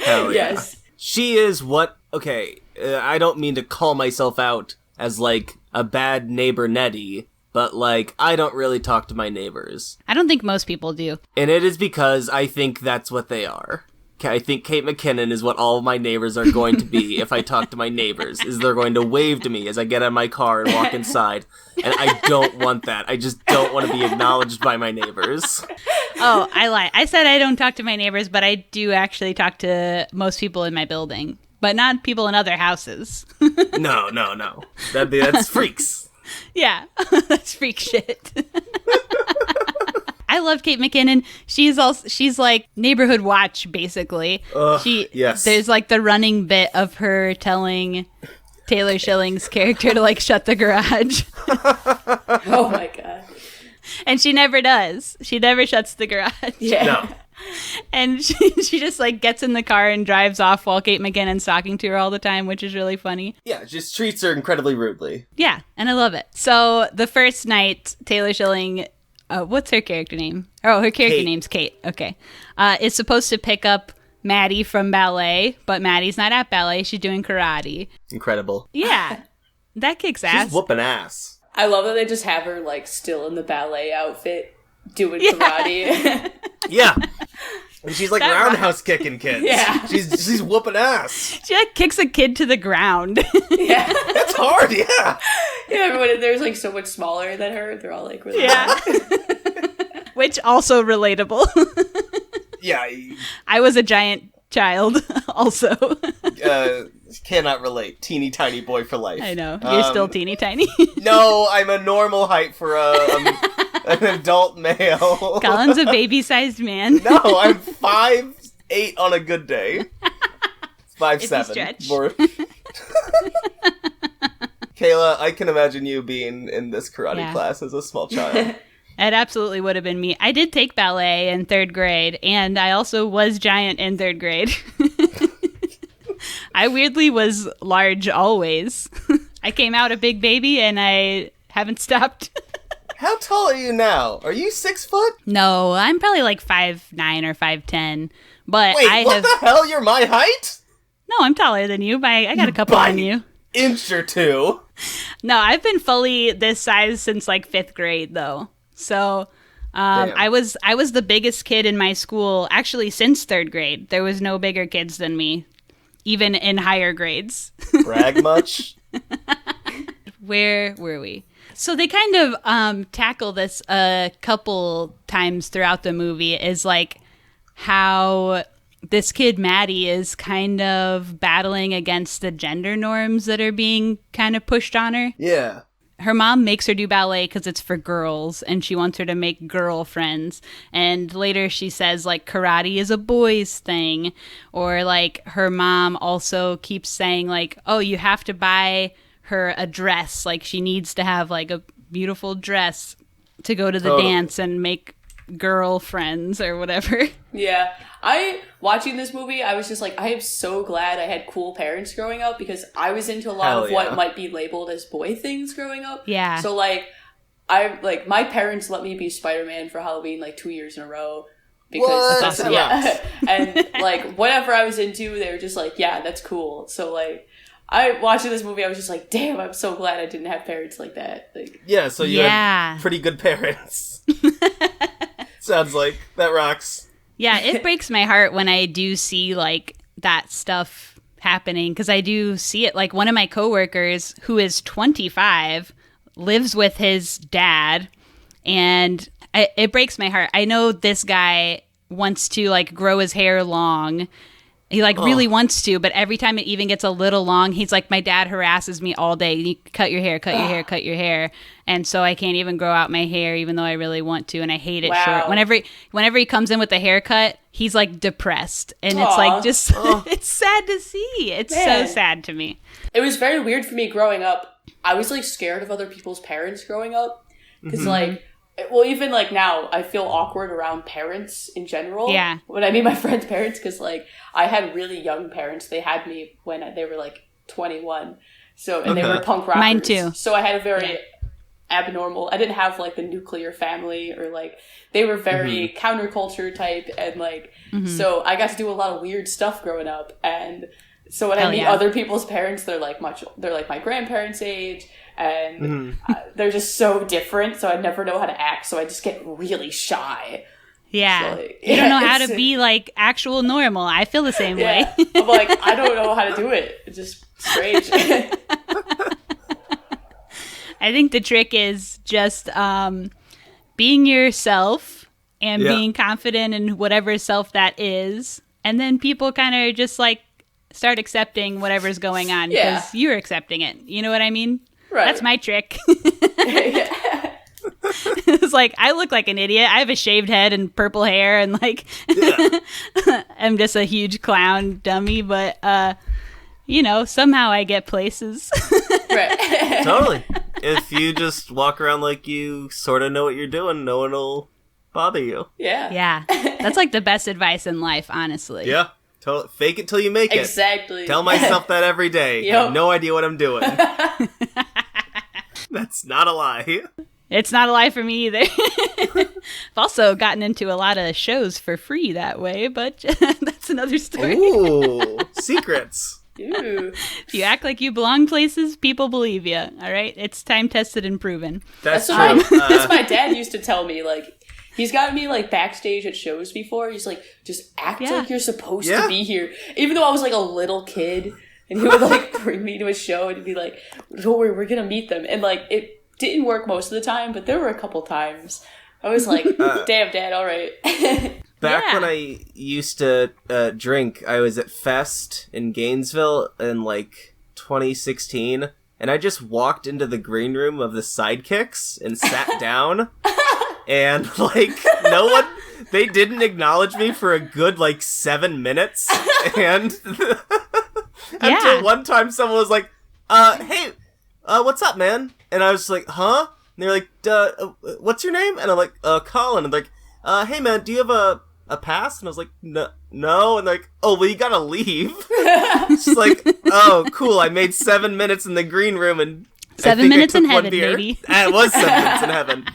Hell yeah. Yes. She is what... Okay, I don't mean to call myself out as, like, a bad neighbor Nettie, but, like, I don't really talk to my neighbors. I don't think most people do. And it is because I think that's what they are. I think Kate McKinnon is what all my neighbors are going to be if I talk to my neighbors, is they're going to wave to me as I get out of my car and walk inside. And I don't want that. I just don't want to be acknowledged by my neighbors. Oh, I lie. I said I don't talk to my neighbors, but I do actually talk to most people in my building. But not people in other houses. No. That's freaks. Yeah, that's freak shit. I love Kate McKinnon. She's like neighborhood watch, basically. Yes. There's like the running bit of her telling Taylor Schilling's character to like shut the garage. Oh my god. And she never does. She never shuts the garage. Yeah. No. And she just like gets in the car and drives off while Kate McKinnon's talking to her all the time, which is really funny. Yeah, just treats her incredibly rudely. Yeah, and I love it. So the first night, Taylor Schilling, what's her character name? Oh, her character name's Kate. Okay. Is supposed to pick up Maddie from ballet, but Maddie's not at ballet. She's doing karate. Incredible. Yeah, that kicks ass. She's whooping ass. I love that they just have her, like, still in the ballet outfit doing karate. Yeah. And she's like roundhouse kicking kids. Yeah. She's whooping ass. She like kicks a kid to the ground. Yeah. That's hard, yeah. Yeah, everyone there's like so much smaller than her. They're all like really Which also relatable. Yeah. I was a giant child also. Cannot relate. Teeny tiny boy for life. I know. You're still teeny tiny. No, I'm a normal height for an adult male. Colin's a baby-sized man. No, I'm 5'8" on a good day. 5'7". Kayla, I can imagine you being in this karate class as a small child. It absolutely would have been me. I did take ballet in 3rd grade, and I also was giant in 3rd grade. I weirdly was large always. I came out a big baby, and I haven't stopped. How tall are you now? Are you 6 foot? No, I'm probably like 5'9" or 5'10". But wait, what the hell? You're my height? No, I'm taller than you. I got a couple on you. Inch or two. No, I've been fully this size since like 5th grade, though. So I was the biggest kid in my school, actually, since 3rd grade. There was no bigger kids than me, even in higher grades. Brag much? Where were we? So they kind of tackle this a couple times throughout the movie, is like how this kid Maddie is kind of battling against the gender norms that are being kind of pushed on her. Yeah. Her mom makes her do ballet because it's for girls, and she wants her to make girl friends. And later she says, like, karate is a boys thing. Or, like, her mom also keeps saying, like, oh, you have to buy her a dress. Like, she needs to have, like, a beautiful dress to go to the dance and make girl friends or whatever. Yeah. Watching this movie, I was just like, I am so glad I had cool parents growing up, because I was into a lot of what might be labeled as boy things growing up. Yeah. So, like, my parents let me be Spider-Man for Halloween, like, 2 years in a row. Because that's yeah. And, like, whatever I was into, they were just like, yeah, that's cool. So, like, watching this movie, I was just like, damn, I'm so glad I didn't have parents like that. Like, yeah, so you had pretty good parents. Sounds like. That rocks. Yeah, it breaks my heart when I do see, like, that stuff happening, because I do see it. Like, one of my coworkers, who is 25, lives with his dad, and it breaks my heart. I know this guy wants to, like, grow his hair long. He, like, really wants to, but every time it even gets a little long, he's like, my dad harasses me all day. You cut your hair, cut your hair, cut your hair. And so I can't even grow out my hair, even though I really want to, and I hate it short. Whenever he comes in with a haircut, he's, like, depressed. And it's, like, just, it's sad to see. It's so sad to me. It was very weird for me growing up. I was, like, scared of other people's parents growing up. Because, like, well, even like now, I feel awkward around parents in general. Yeah. When I meet my friends' parents, because like I had really young parents. They had me when they were like 21. So, and they were punk rockers. Mine too. So I had a very abnormal, I didn't have like the nuclear family, or like they were very counterculture type, and like so I got to do a lot of weird stuff growing up. And so when I meet other people's parents, they're like my grandparents' age, and they're just so different, so I never know how to act, so I just get really shy. Yeah. So, like, you don't know how to be like actual normal. I feel the same way. I'm like, I don't know how to do it. It's just strange. I think the trick is just being yourself and being confident in whatever self that is. And then people kind of just like start accepting whatever's going on because you're accepting it. You know what I mean? Right. That's my trick. It's like, I look like an idiot. I have a shaved head and purple hair and like I'm just a huge clown dummy, but you know, somehow I get places. Right. Totally. If you just walk around like you sort of know what you're doing, no one will bother you. Yeah. Yeah. That's like the best advice in life, honestly. Yeah. Totally. Fake it till you make it. Exactly. Tell myself that every day. Yep. I have no idea what I'm doing. That's not a lie. It's not a lie for me either. I've also gotten into a lot of shows for free that way, but that's another story. Ooh, secrets. Ooh. If you act like you belong places, people believe you. All right? It's time tested and proven. That's true. That's my dad used to tell me. Like, he's gotten me like backstage at shows before. He's like, just act like you're supposed to be here. Even though I was like a little kid, and he would like bring me to a show and be like, don't worry, we're gonna meet them. And like, it didn't work most of the time, but there were a couple times I was like, damn, Dad, all right. Back when I used to drink, I was at Fest in Gainesville in like 2016, and I just walked into the green room of the Sidekicks and sat down, and like no one, they didn't acknowledge me for a good like 7 minutes, and until one time someone was like, hey, what's up, man? And I was like, huh? And they're like, what's your name? And I'm like, Colin. And they're like, hey man, do you have a pass? And I was like, no. And they're like, oh, well, you gotta leave. It's just like, oh, cool. I made 7 minutes in the green room and 7 minutes in heaven, baby. It was 7 minutes in heaven.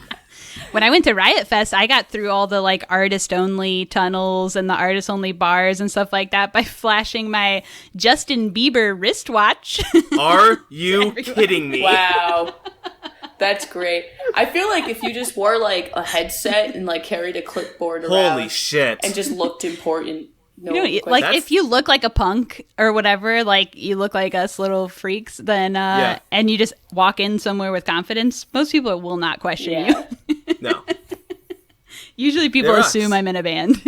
When I went to Riot Fest, I got through all the like artist-only tunnels and the artist-only bars and stuff like that by flashing my Justin Bieber wristwatch. Are you kidding me? Wow. That's great. I feel like if you just wore like a headset and like carried a clipboard around, holy shit, and just looked important. No, like if you look like a punk or whatever, like you look like us little freaks, then and you just walk in somewhere with confidence, most people will not question you. No. Usually people assume I'm in a band.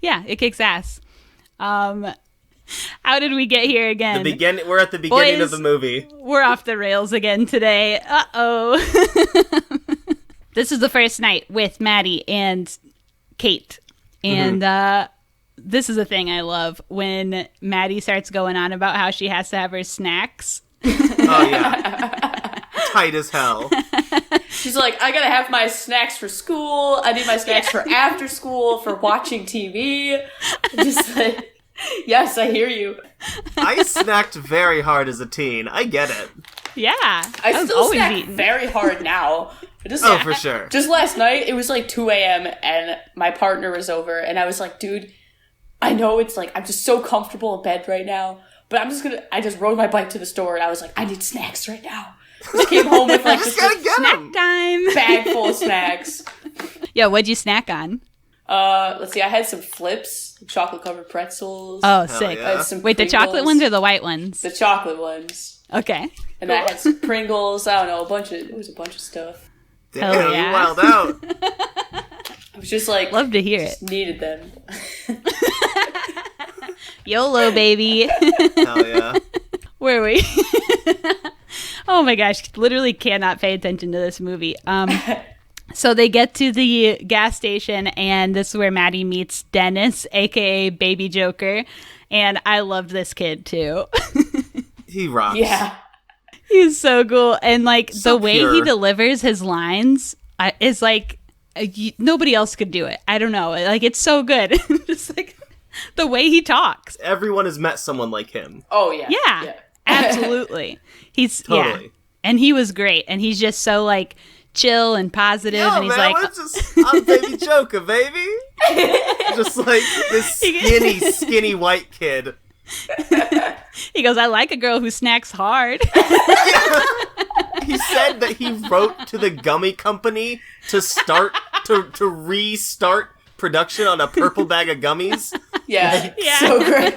Yeah, it kicks ass. How did we get here again? We're at the beginning of the movie. We're off the rails again today. Uh-oh. This is the first night with Maddie and Kate. And this is a thing I love when Maddie starts going on about how she has to have her snacks. Oh, yeah. Tight as hell. She's like, I gotta have my snacks for school. I need my snacks for after school, for watching TV. Just like... Yes, I hear you. I snacked very hard as a teen. I get it. Yeah. I still snack very hard now. For sure. Just last night, it was like 2 a.m. and my partner was over, and I was like, dude, I know it's like, I'm just so comfortable in bed right now, but I just rode my bike to the store, and I was like, I need snacks right now. Just came home with like just a snack time bag full of snacks. Yo, what'd you snack on? Let's see, I had some flips, chocolate covered pretzels. Oh, sick. I had some Wait, Pringles. The chocolate ones or the white ones? The chocolate ones. Okay. And I had some Pringles. I don't know, it was a bunch of stuff. Damn, you wild out. I was just like, love to hear it. Needed them. YOLO, baby. Hell yeah. Where are we? Oh my gosh, literally cannot pay attention to this movie. So they get to the gas station, and this is where Maddie meets Dennis, aka Baby Joker, and I loved this kid too. He rocks. Yeah. He's so cool. And like So the way pure. he delivers his lines is like nobody else could do it. I don't know. Like it's so good. Just like the way he talks. Everyone has met someone like him. Oh yeah. Yeah. Absolutely. He's Totally. yeah. And he was great. And he's just so like chill and positive. Yo, And he's man, like, I'm Baby Joker, baby. Just like this skinny white kid. he goes, I like a girl who snacks hard. He said that he wrote to the gummy company to restart production on a purple bag of gummies. Yeah. So great.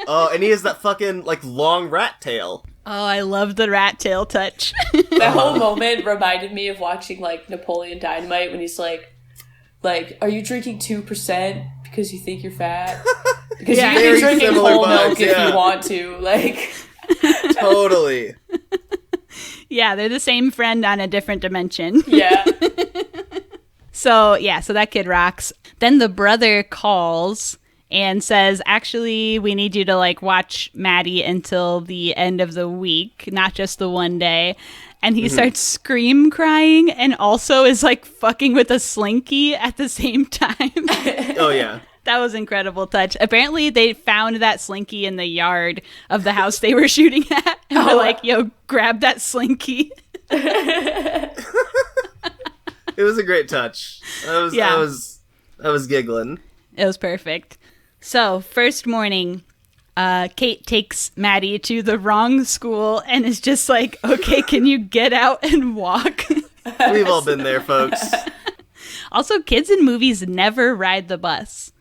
Oh, and he has that fucking like long rat tail. Oh, I love the rat tail touch. That whole moment reminded me of watching like Napoleon Dynamite when he's like, are you drinking 2% because you think you're fat? Because you can be drinking whole milk if you want to. Like, totally. Yeah, they're the same friend on a different dimension. Yeah. So that kid rocks. Then the brother calls and says, actually, we need you to like watch Maddie until the end of the week, not just the one day. And he starts scream crying and also is like fucking with a slinky at the same time. Oh, yeah. That was incredible touch. Apparently, they found that slinky in the yard of the house they were shooting at. And were like, yo, grab that slinky. It was a great touch. I was giggling. It was perfect. So, first morning, Kate takes Maddie to the wrong school and is just like, okay, can you get out and walk? We've all been there, folks. Also, kids in movies never ride the bus.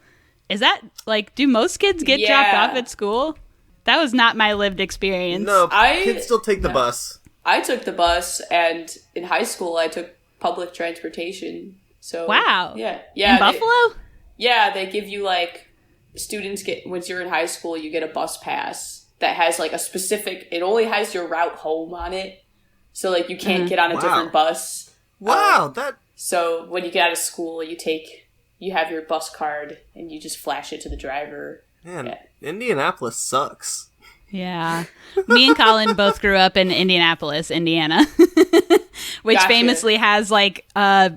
Is that, like, do most kids get dropped off at school? That was not my lived experience. No, kids still take the bus. I took the bus, and in high school, I took public transportation. So wow. Yeah. In Buffalo? They give you, like, students get, once you're in high school, you get a bus pass that has, like, a specific, it only has your route home on it. So, like, you can't get on a different bus. Wow, So, when you get out of school, you have your bus card, and you just flash it to the driver. Man, Indianapolis sucks. Yeah. Me and Colin both grew up in Indianapolis, Indiana, which famously has like a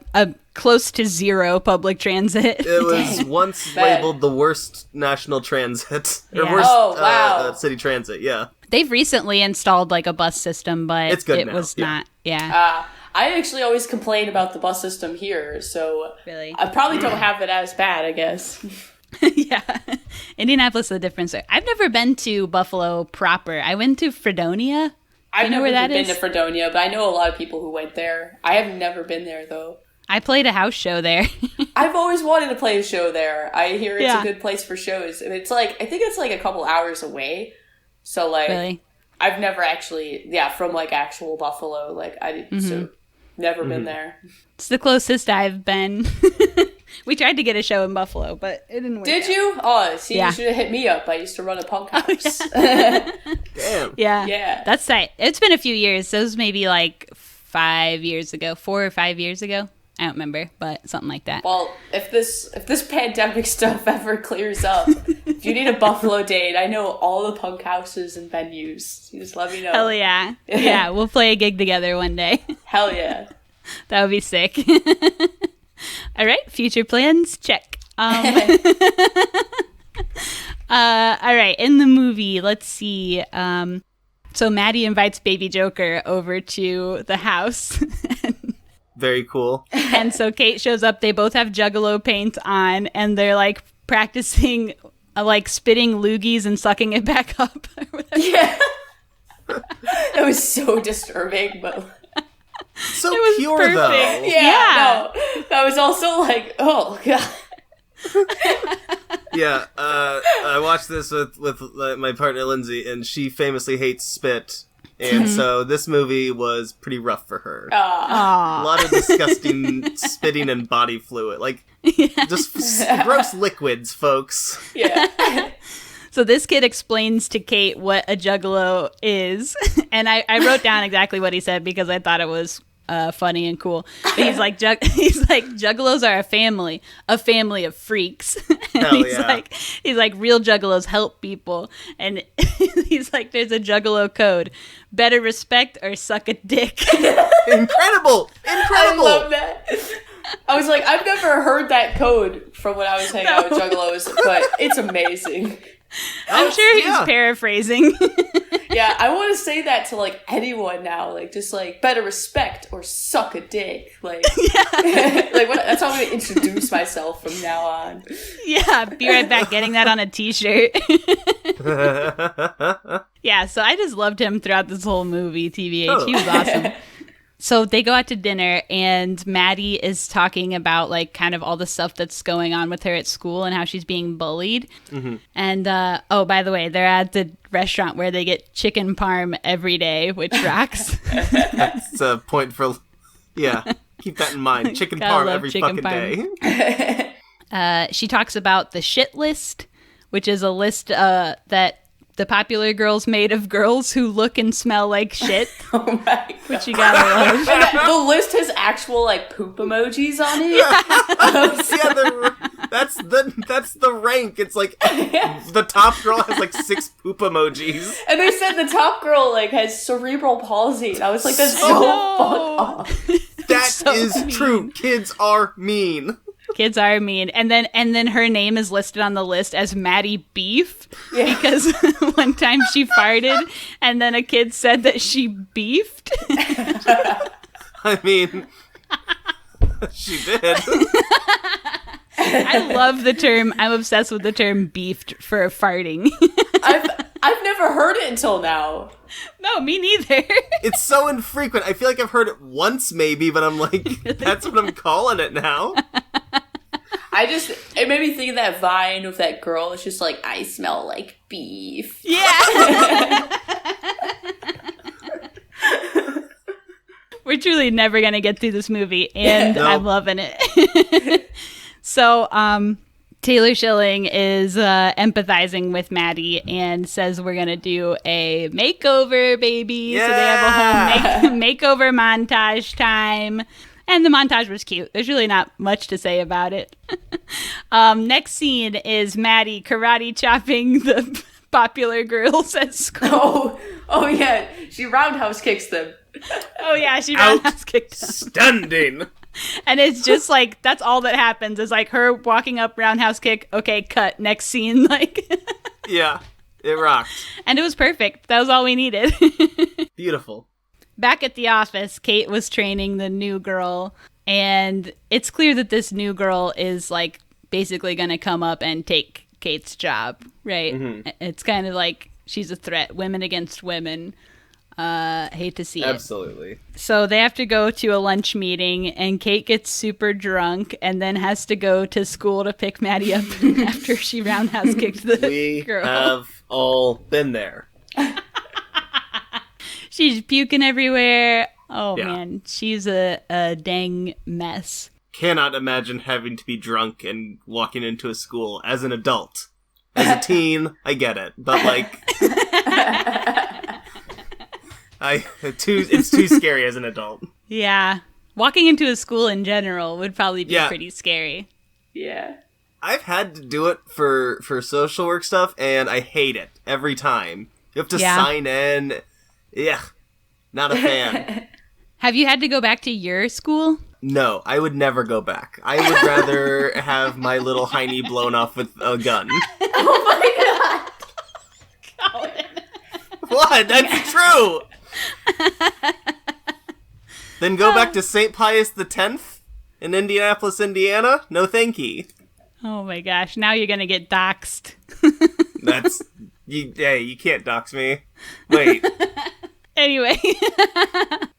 close to zero public transit. It was once labeled the worst national transit. Or worst city transit, yeah. They've recently installed like a bus system, but it's good it now. Was not. Yeah. I actually always complain about the bus system here, so really? I probably don't have it as bad, I guess. Yeah. Indianapolis is a different story. I've never been to Buffalo proper. I went to Fredonia. I've never been to Fredonia, but I know a lot of people who went there. I have never been there, though. I played a house show there. I've always wanted to play a show there. I hear it's a good place for shows. It's like, I think it's like a couple hours away. So, like, really? I've never actually, from like actual Buffalo, like, so never been there. It's the closest I've been. We tried to get a show in Buffalo, but it didn't work. Did you? Oh, see, you should have hit me up. I used to run a punk house. Damn. Yeah. That's tight. It's been a few years. So it was maybe like 5 years ago, 4 or 5 years ago. I don't remember, but something like that. Well, if this pandemic stuff ever clears up, if you need a Buffalo date, I know all the punk houses and venues. You just let me know. Hell yeah. Yeah, we'll play a gig together one day. Hell yeah. That would be sick. All right, future plans, check. All right, in the movie, let's see. So Maddie invites Baby Joker over to the house. Very cool. And so Kate shows up. They both have juggalo paint on, and they're like practicing like spitting loogies and sucking it back up. Or whatever. Yeah. It was so disturbing, but... So pure, perfect. Though. Yeah. No, that was also like, oh, God. Yeah, I watched this with my partner Lindsay, and she famously hates spit. And so this movie was pretty rough for her. A lot of disgusting spitting and body fluid. Like, just gross liquids, folks. Yeah. So this kid explains to Kate what a juggalo is. And I wrote down exactly what he said because I thought it was funny and cool. But he's like, juggalos are a family of freaks. And Hell he's like, real juggalos help people. And he's like, there's a juggalo code: better respect or suck a dick. Incredible! I love that. I was like, I've never heard that code from when I was hanging out with juggalos, but it's amazing. I'm sure he's paraphrasing. Yeah, I want to say that to like anyone now, like just like better respect or suck a dick, like like that's how I'm going to introduce myself from now on. Yeah, be right back, getting that on a t-shirt. Yeah, so I just loved him throughout this whole movie, TBH. He was awesome. So they go out to dinner, and Maddie is talking about like kind of all the stuff that's going on with her at school and how she's being bullied. Mm-hmm. And oh, by the way, they're at the restaurant where they get chicken parm every day, which rocks. That's a point for, keep that in mind. Chicken parm every fucking day. She talks about the shit list, which is a list that the popular girls made of girls who look and smell like shit. Oh my God. Which you gotta love. The list has actual like poop emojis on it. That's the rank. It's like the top girl has like 6 poop emojis. And they said the top girl like has cerebral palsy. And I was like, that's so fucked up. That is true. Kids are mean. Kids are mean. And then her name is listed on the list as Maddie Beef because one time she farted and then a kid said that she beefed. I mean, she did. I love the term. I'm obsessed with the term beefed for farting. I've never heard it until now. No, me neither. It's so infrequent. I feel like I've heard it once maybe, but I'm like, that's what I'm calling it now. It made me think of that Vine with that girl. It's just like, I smell like beef. Yeah. We're truly never going to get through this movie, and no. I'm loving it. So, Taylor Schilling is empathizing with Maddie and says we're going to do a makeover, baby. Yeah. So they have a whole makeover montage time. And the montage was cute. There's really not much to say about it. Next scene is Maddie karate chopping the popular girls at school. Oh yeah. She roundhouse kicks them. Oh yeah, she roundhouse kicked them. Standing. And it's just like, that's all that happens is like her walking up, roundhouse kick, okay, cut, next scene. Like, yeah, it rocked. And it was perfect. That was all we needed. Beautiful. Back at the office, Kate was training the new girl, and it's clear that this new girl is like basically going to come up and take Kate's job, right? Mm-hmm. It's kind of like she's a threat, women against women. Hate to see it. Absolutely. So they have to go to a lunch meeting, and Kate gets super drunk and then has to go to school to pick Maddie up after she roundhouse kicked the girl. We have all been there. She's puking everywhere. Oh, yeah. Man. She's a dang mess. Cannot imagine having to be drunk and walking into a school as an adult. As a teen, I get it. But, like... it's too scary as an adult. Yeah. Walking into a school in general would probably be pretty scary. Yeah. I've had to do it for social work stuff, and I hate it every time. You have to sign in... Yeah, not a fan. Have you had to go back to your school? No, I would never go back. I would rather have my little hiney blown off with a gun. Oh my God. Colin. What? That's true. Then go back to St. Pius X in Indianapolis, Indiana? No thank you. Oh my gosh, now you're gonna get doxxed. That's... you can't dox me. Wait. Anyway,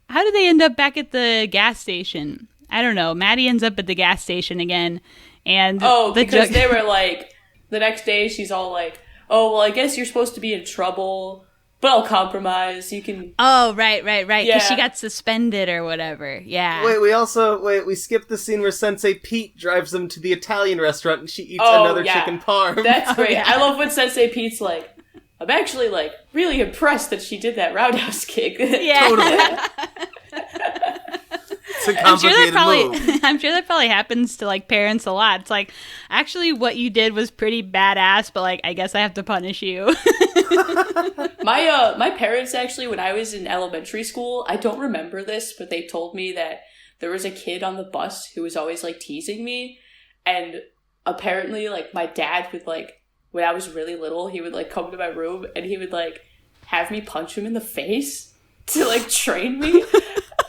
how did they end up back at the gas station? I don't know. Maddie ends up at the gas station again, and because they were like, the next day she's all like, "Oh well, I guess you're supposed to be in trouble, but I'll compromise. You can." Oh right, because she got suspended or whatever. Yeah. Wait, we skipped the scene where Sensei Pete drives them to the Italian restaurant and she eats another chicken parm. That's great. Yeah. I love when Sensei Pete's like, I'm actually, like, really impressed that she did that roundhouse kick. Yeah. Totally. It's a complicated move. I'm sure that probably happens to like parents a lot. It's like, actually, what you did was pretty badass, but like, I guess I have to punish you. My parents actually, when I was in elementary school, I don't remember this, but they told me that there was a kid on the bus who was always like teasing me, and apparently like my dad would like, when I was really little, he would like come to my room and he would like have me punch him in the face to like train me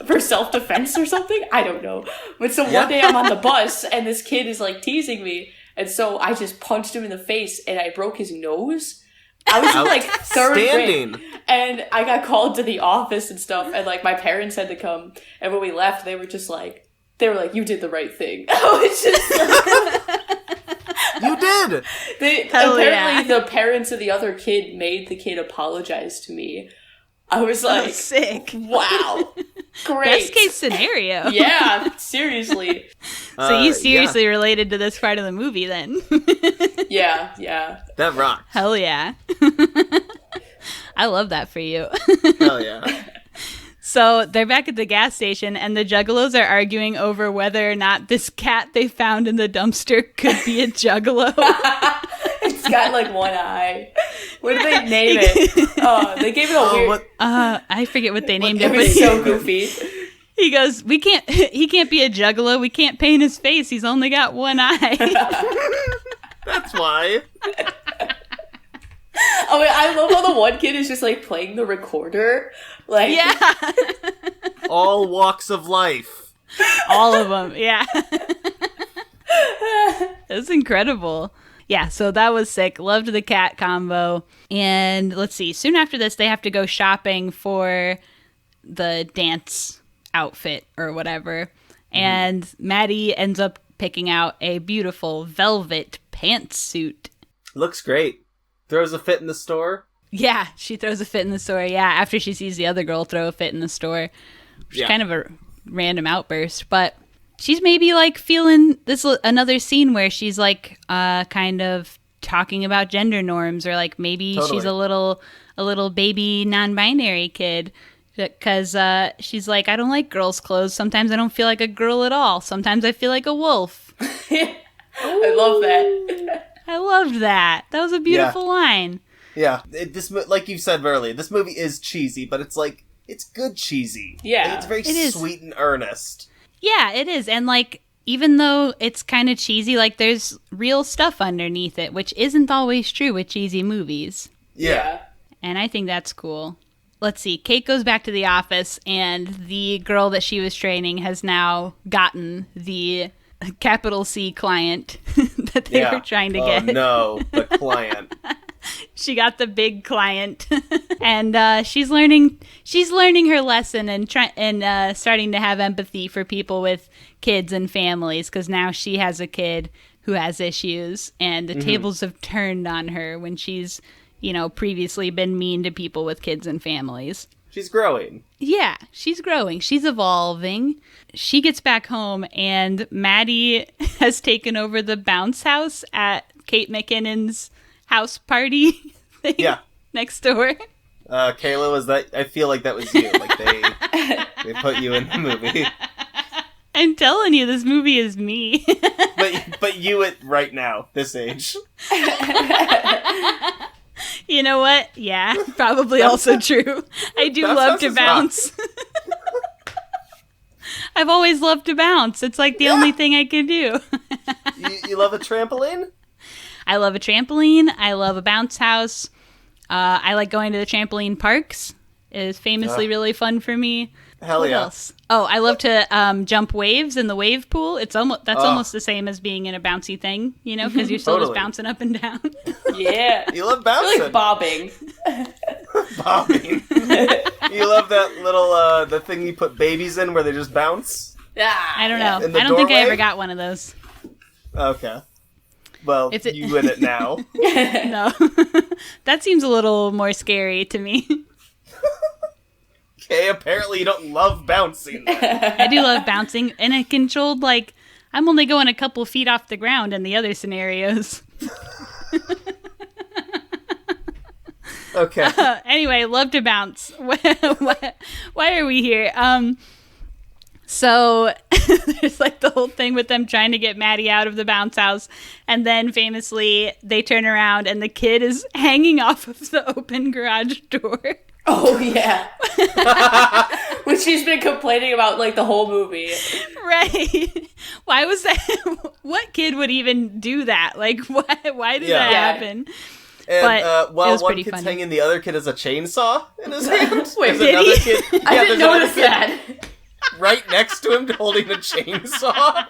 for self-defense or something. I don't know. But so one day I'm on the bus and this kid is like teasing me, and so I just punched him in the face and I broke his nose. I was in like third grade, and I got called to the office and stuff, and like my parents had to come, and when we left they were like, you did the right thing. I was just like, you did. Apparently the parents of the other kid made the kid apologize to me. I was like, sick. Wow. Great. Best case scenario. Yeah, seriously. So you seriously related to this part of the movie then? Yeah. That rocks. Hell yeah. I love that for you. Hell yeah. So they're back at the gas station, and the juggalos are arguing over whether or not this cat they found in the dumpster could be a juggalo. It's got like one eye. What did they name it? Oh, they gave it a weird... I forget what they named it. It was so goofy. He goes, he can't be a juggalo. We can't paint his face. He's only got one eye. That's why. Oh, I love how the one kid is just like playing the recorder. Like, yeah. All walks of life. All of them, yeah. That's incredible. Yeah, so that was sick. Loved the cat combo. And let's see, soon after this, they have to go shopping for the dance outfit or whatever. And Maddie ends up picking out a beautiful velvet pantsuit. Looks great. Throws a fit in the store. Yeah, she throws a fit in the store. Yeah, after she sees the other girl throw a fit in the store. Which is kind of a random outburst, but she's maybe like feeling this another scene where she's like kind of talking about gender norms, or like maybe she's a little baby non-binary kid, because she's like, I don't like girls' clothes. Sometimes I don't feel like a girl at all. Sometimes I feel like a wolf. I love that. I loved that. That was a beautiful line. Yeah, this like you said earlier, this movie is cheesy, but it's like, it's good cheesy. Yeah, it's very sweet and earnest. Yeah, it is. And like, even though it's kind of cheesy, like there's real stuff underneath it, which isn't always true with cheesy movies. Yeah. And I think that's cool. Let's see. Kate goes back to the office, and the girl that she was training has now gotten the capital C client that they were trying to get. No, the client. She got the big client, and she's learning her lesson and starting to have empathy for people with kids and families, because now she has a kid who has issues, and the tables have turned on her when she's, previously been mean to people with kids and families. She's growing. Yeah, she's growing. She's evolving. She gets back home, and Maddie has taken over the bounce house at Kate McKinnon's house party thing next door. Kayla, was that? I feel like that was you. Like they put you in the movie. I'm telling you, this movie is me. but you at right now, this age. You know what? Yeah, probably also true. I do love to bounce. I've always loved to bounce. It's like the only thing I can do. You love a trampoline? I love a trampoline. I love a bounce house. I like going to the trampoline parks. It is famously really fun for me. Hell what yeah. else? Oh, I love to jump waves in the wave pool. It's almost the same as being in a bouncy thing, because you're still just bouncing up and down. Yeah. You love bouncing. I like bobbing. Bobbing. You love that little the thing you put babies in where they just bounce? Yeah. I don't know. In the I don't think I doorway? ever got one of those. Okay. Well, you in it now. No. That seems a little more scary to me. Okay, apparently you don't love bouncing. I do love bouncing, and I controlled, like, I'm only going a couple feet off the ground in the other scenarios. Okay. Anyway, love to bounce. Why are we here? So there's like the whole thing with them trying to get Maddie out of the bounce house. And then famously they turn around and the kid is hanging off of the open garage door. Oh, yeah. Which she's been complaining about like the whole movie. Right. Why was that? What kid would even do that? Like, why did that happen? And but while one kid's funny. Hanging, the other kid has a chainsaw in his hand. Wait, did he? I didn't notice that. Right next to him holding a chainsaw.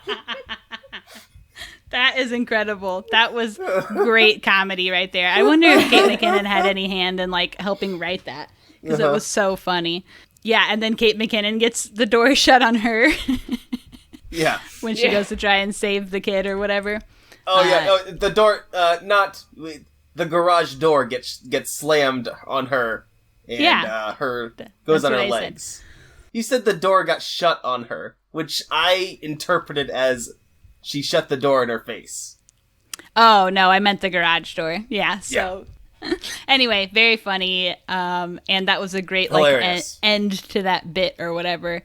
That is incredible. That was great comedy right there. I wonder if Kate McKinnon had any hand in like helping write that, because it was so funny. Yeah, and then Kate McKinnon gets the door shut on her. Yeah. When she goes to try and save the kid or whatever. Oh yeah, the door, the garage door gets slammed on her, and her goes on her legs. Said. You said the door got shut on her, which I interpreted as she shut the door in her face. Oh no, I meant the garage door. Yeah. So anyway, very funny, and that was a great like end to that bit or whatever.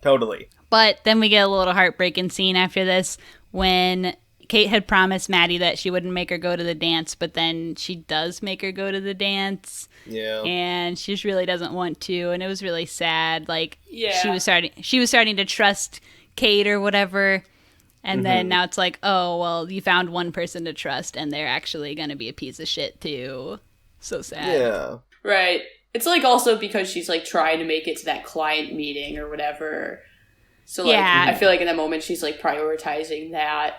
Totally. But then we get a little heartbreaking scene after this when Kate had promised Maddie that she wouldn't make her go to the dance, but then she does make her go to the dance. Yeah. And she just really doesn't want to, and it was really sad. Like she was starting to trust Kate or whatever. And then now it's like, oh, well, you found one person to trust and they're actually going to be a piece of shit too. So sad. Yeah. Right. It's like also because she's like trying to make it to that client meeting or whatever. So like I feel like in that moment she's like prioritizing that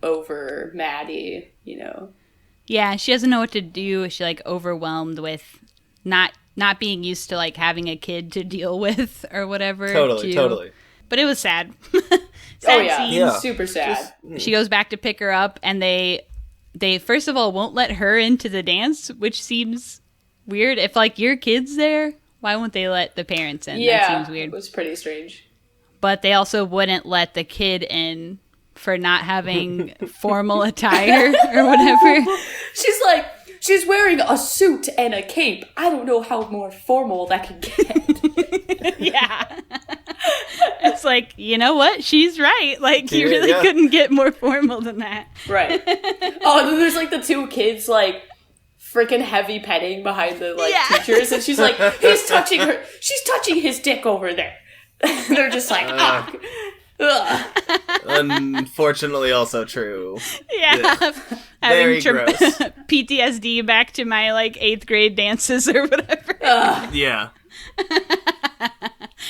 over Maddie, you know. Yeah, she doesn't know what to do. She's like overwhelmed with not being used to like having a kid to deal with or whatever. Totally. But it was sad. Sad scene. Yeah, super sad. She goes back to pick her up, and they first of all won't let her into the dance, which seems weird. If like your kid's there, why won't they let the parents in? Yeah, that seems weird. It was pretty strange. But they also wouldn't let the kid in for not having formal attire or whatever. She's wearing a suit and a cape. I don't know how more formal that can get. Yeah. It's like, you know what? She's right. Like, you really couldn't get more formal than that. Right. Oh, and then there's like the two kids, like, freaking heavy petting behind the, like, teachers. And she's like, he's touching her. She's touching his dick over there. They're just like, Unfortunately, also true. Yeah. Very gross. PTSD back to my, like, 8th grade dances or whatever. Yeah.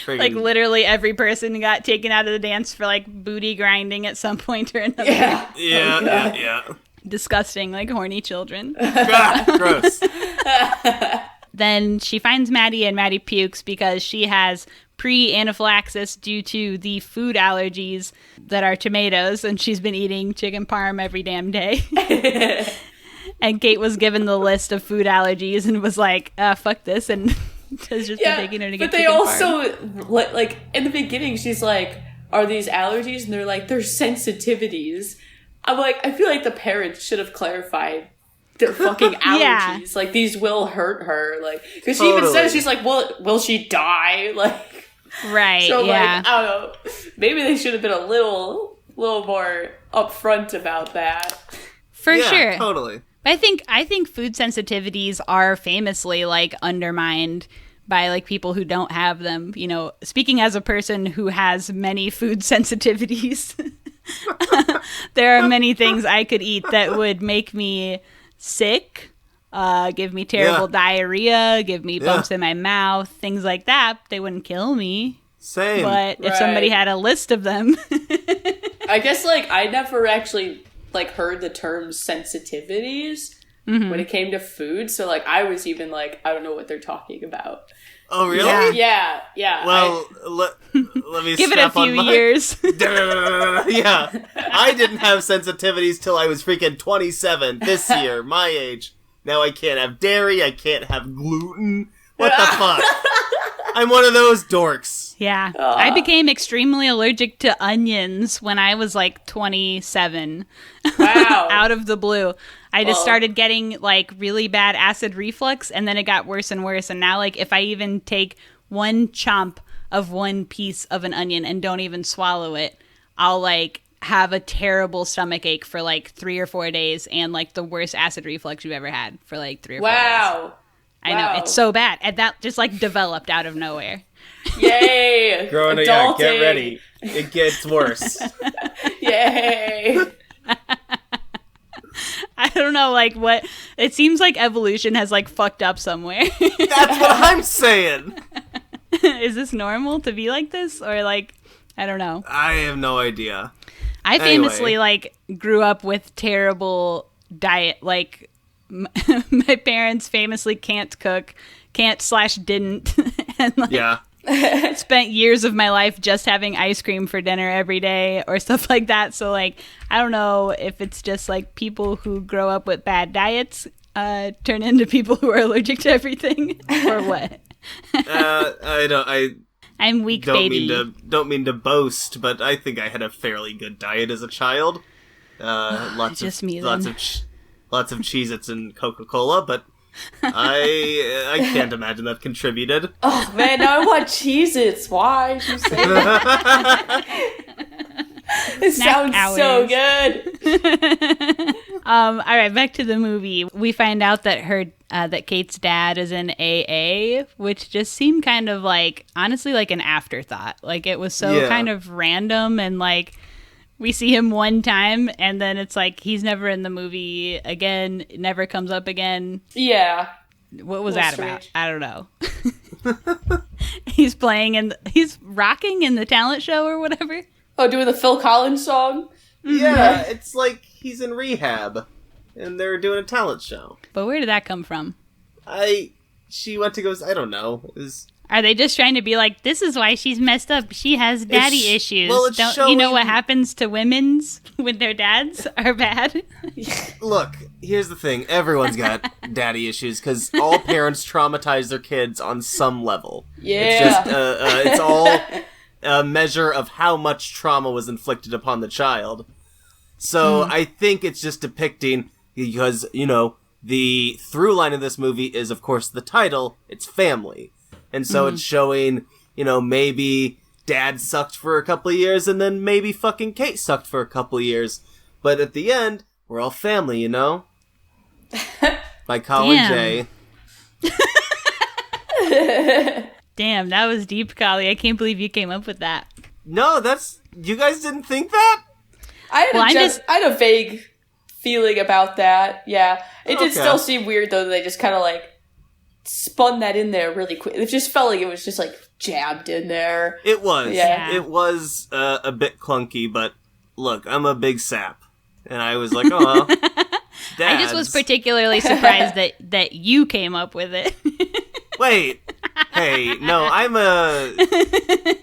Like, literally every person got taken out of the dance for, like, booty grinding at some point or another. Yeah. Disgusting, like, horny children. Gross. Then she finds Maddie, and Maddie pukes because she has pre-anaphylaxis due to the food allergies that are tomatoes, and she's been eating chicken parm every damn day. And Kate was given the list of food allergies and was like, fuck this, and has just been taking her to get chicken parm. But they also, like, in the beginning, she's like, are these allergies? And they're like, they're sensitivities. I'm like, I feel like the parents should have clarified their fucking allergies. Yeah. Like, these will hurt her. Like, because she even says, she's like, well, will she die? Like, right, so, yeah. like, I don't know. Maybe they should have been a little more upfront about that. For sure. Totally. I think food sensitivities are famously, like, undermined by, like, people who don't have them. You know, speaking as a person who has many food sensitivities, there are many things I could eat that would make me sick, give me terrible diarrhea, give me bumps in my mouth, things like that. They wouldn't kill me. Same. But if somebody had a list of them. I guess, like, I never actually, like, heard the term sensitivities when it came to food. So, like, I was even like, I don't know what they're talking about. Oh, really? Yeah. Well, let me give it a few years. Yeah. I didn't have sensitivities till I was freaking 27 this year, my age. Now I can't have dairy, I can't have gluten. What the fuck? I'm one of those dorks. Yeah. I became extremely allergic to onions when I was like 27. Wow. Out of the blue. I just started getting like really bad acid reflux, and then it got worse and worse. And now, like, if I even take one chomp of one piece of an onion and don't even swallow it, I'll like have a terrible stomach ache for like 3 or 4 days and like the worst acid reflux you've ever had for like 3 or 4 days. I know, it's so bad. And that just like developed out of nowhere. Yay! Growing yeah, get ready. It gets worse. Yay! I don't know, like what, it seems like evolution has like fucked up somewhere. That's what I'm saying. Is this normal to be like this? Or like, I don't know. I have no idea. I famously like grew up with terrible diet. Like my parents famously can't cook, didn't, and like spent years of my life just having ice cream for dinner every day or stuff like that. So like, I don't know if it's just like people who grow up with bad diets turn into people who are allergic to everything or what. I'm weak, baby. Don't mean to boast, but I think I had a fairly good diet as a child. Lots of Cheez-Its and Coca-Cola, but I can't imagine that contributed. Oh man, now I want Cheez-Its. Why did you say that? It sounds so good. All right, back to the movie. We find out that that Kate's dad is in AA, which just seemed kind of like, honestly, like an afterthought. Like it was so kind of random, and like we see him one time and then it's like he's never in the movie again, it never comes up again. Yeah. What was that about? I don't know. He's rocking in the talent show or whatever. Oh, doing the Phil Collins song? Yeah, it's like he's in rehab, and they're doing a talent show. But where did that come from? She went to go, I don't know. Are they just trying to be like, this is why she's messed up, she has daddy issues? Well, you know what happens to women's when their dads are bad? Look, here's the thing. Everyone's got daddy issues, because all parents traumatize their kids on some level. Yeah. It's just, it's all a measure of how much trauma was inflicted upon the child. So I think it's just depicting, because, the through line of this movie is, of course, the title, it's family. And so it's showing, maybe dad sucked for a couple of years, and then maybe fucking Kate sucked for a couple of years. But at the end, we're all family, By Colin J. Damn, that was deep, Collie. I can't believe you came up with that. No, you guys didn't think that? I had a vague feeling about that. Yeah. It did still seem weird, though, that they just kind of, like, spun that in there really quick. It just felt like it was just, like, jabbed in there. It was. Yeah. It was a bit clunky, but look, I'm a big sap. And I was like, oh, dads. I just was particularly surprised that you came up with it. Wait. Hey, no, I'm a...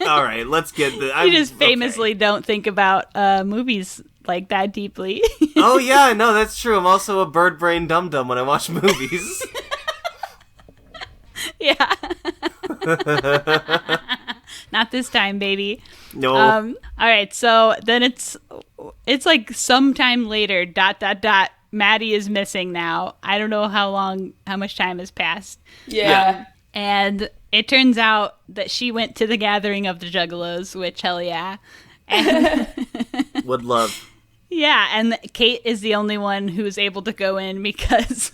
All right, let's get the... You just famously don't think about movies like that deeply. Oh, yeah, no, that's true. I'm also a bird brain dum-dum when I watch movies. Yeah. Not this time, baby. No. All right, so then it's like sometime later, ... Maddie is missing now. I don't know how much time has passed. Yeah. And it turns out that she went to the gathering of the juggalos, which, hell yeah. And would love. Yeah, and Kate is the only one who's able to go in because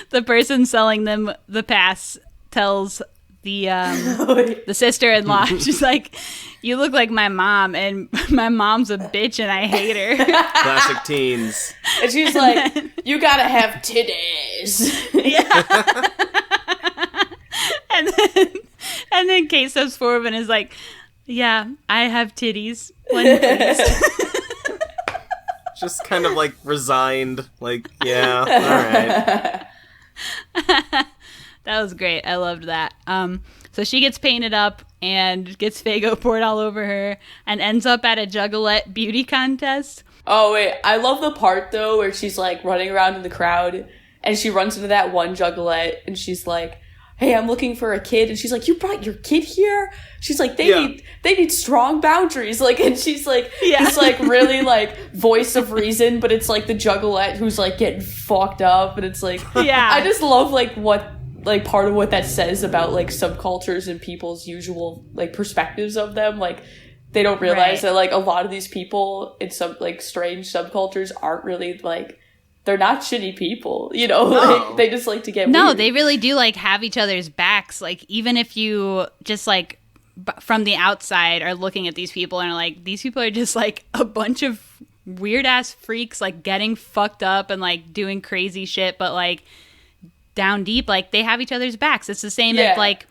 the person selling them the pass tells the sister-in-law, she's like, you look like my mom, and my mom's a bitch and I hate her. Classic teens. And she's like, you gotta have titties. Yeah. And then Kate steps forward and is like, yeah, I have titties. One, please. Just kind of like resigned, like, yeah, all right. That was great. I loved that. So she gets painted up and gets Faygo poured all over her and ends up at a juggalette beauty contest. Oh, wait. I love the part, though, where she's, like, running around in the crowd and she runs into that one juggalette and she's like, hey, I'm looking for a kid. And she's like, you brought your kid here? She's like, they need strong boundaries. Like, and she's like, this, like, really, like, voice of reason, but it's, like, the juggalette who's, like, getting fucked up. And it's like, I just love, like, what like part of what that says about like subcultures and people's usual like perspectives of them. Like they don't realize that like a lot of these people in some like strange subcultures aren't really like, they're not shitty people, you know. No. Like they just like to get No, weird. they really do like have each other's backs. Like even if you just like from the outside are looking at these people and are like, these people are just like a bunch of weird ass freaks like getting fucked up and like doing crazy shit, but like down deep like they have each other's backs. It's the same as like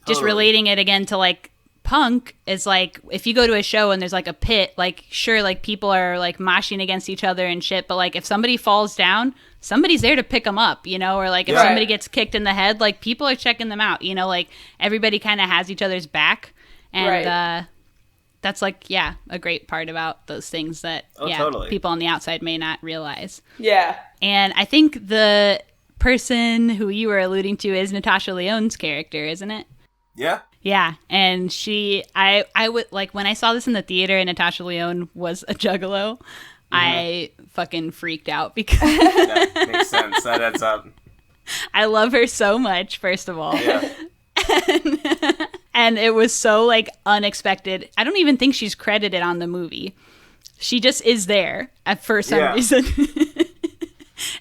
just relating it again to like punk is like if you go to a show and there's like a pit, like sure, like people are like moshing against each other and shit, but like if somebody falls down, somebody's there to pick them up, you know, or like if somebody gets kicked in the head, like people are checking them out, you know, like everybody kind of has each other's back. And that's like a great part about those things that totally. People on the outside may not realize. Yeah. And I think the person who you were alluding to is Natasha Lyonne's character, isn't it? Yeah. Yeah, and I would like when I saw this in the theater and Natasha Lyonne was a juggalo, I fucking freaked out because That makes sense. That adds up. I love her so much, first of all. Yeah. And it was so like unexpected. I don't even think she's credited on the movie. She just is there for some reason.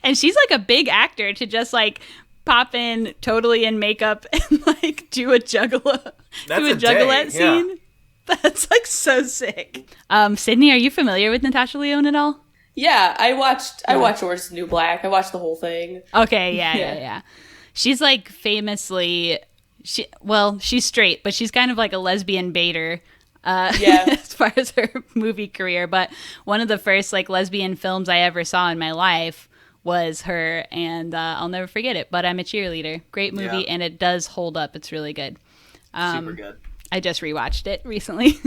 And she's like a big actor to just like pop in totally in makeup and like do a juggalo, do a juggalette scene. That's like so sick. Sydney, are you familiar with Natasha Lyonne at all? Yeah, I watched Orange is the New Black. I watched the whole thing. Okay, yeah. She's like famously, she's straight, but she's kind of like a lesbian baiter. As far as her movie career. But one of the first like lesbian films I ever saw in my life was her, and I'll never forget it. But I'm a Cheerleader. Great movie, and it does hold up. It's really good. Super good. I just rewatched it recently.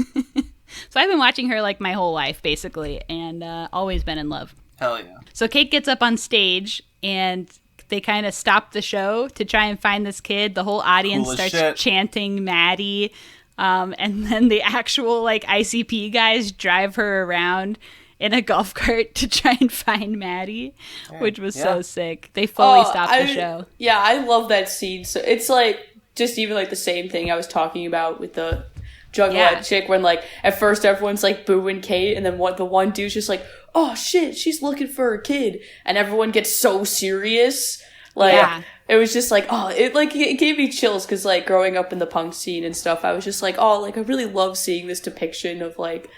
So I've been watching her like my whole life, basically, and always been in love. Hell yeah. So Kate gets up on stage, and they kind of stop the show to try and find this kid. The whole audience starts chanting Maddie. And then the actual like ICP guys drive her around in a golf cart to try and find Maddie, which was so sick. They fully stopped the show. Yeah, I love that scene. So it's like just even like the same thing I was talking about with the juggalette chick when like at first everyone's like booing Kate and then the one dude's just like, oh shit, she's looking for a kid, and everyone gets so serious. Like it was just like, it gave me chills because like growing up in the punk scene and stuff, I was just like, I really love seeing this depiction of like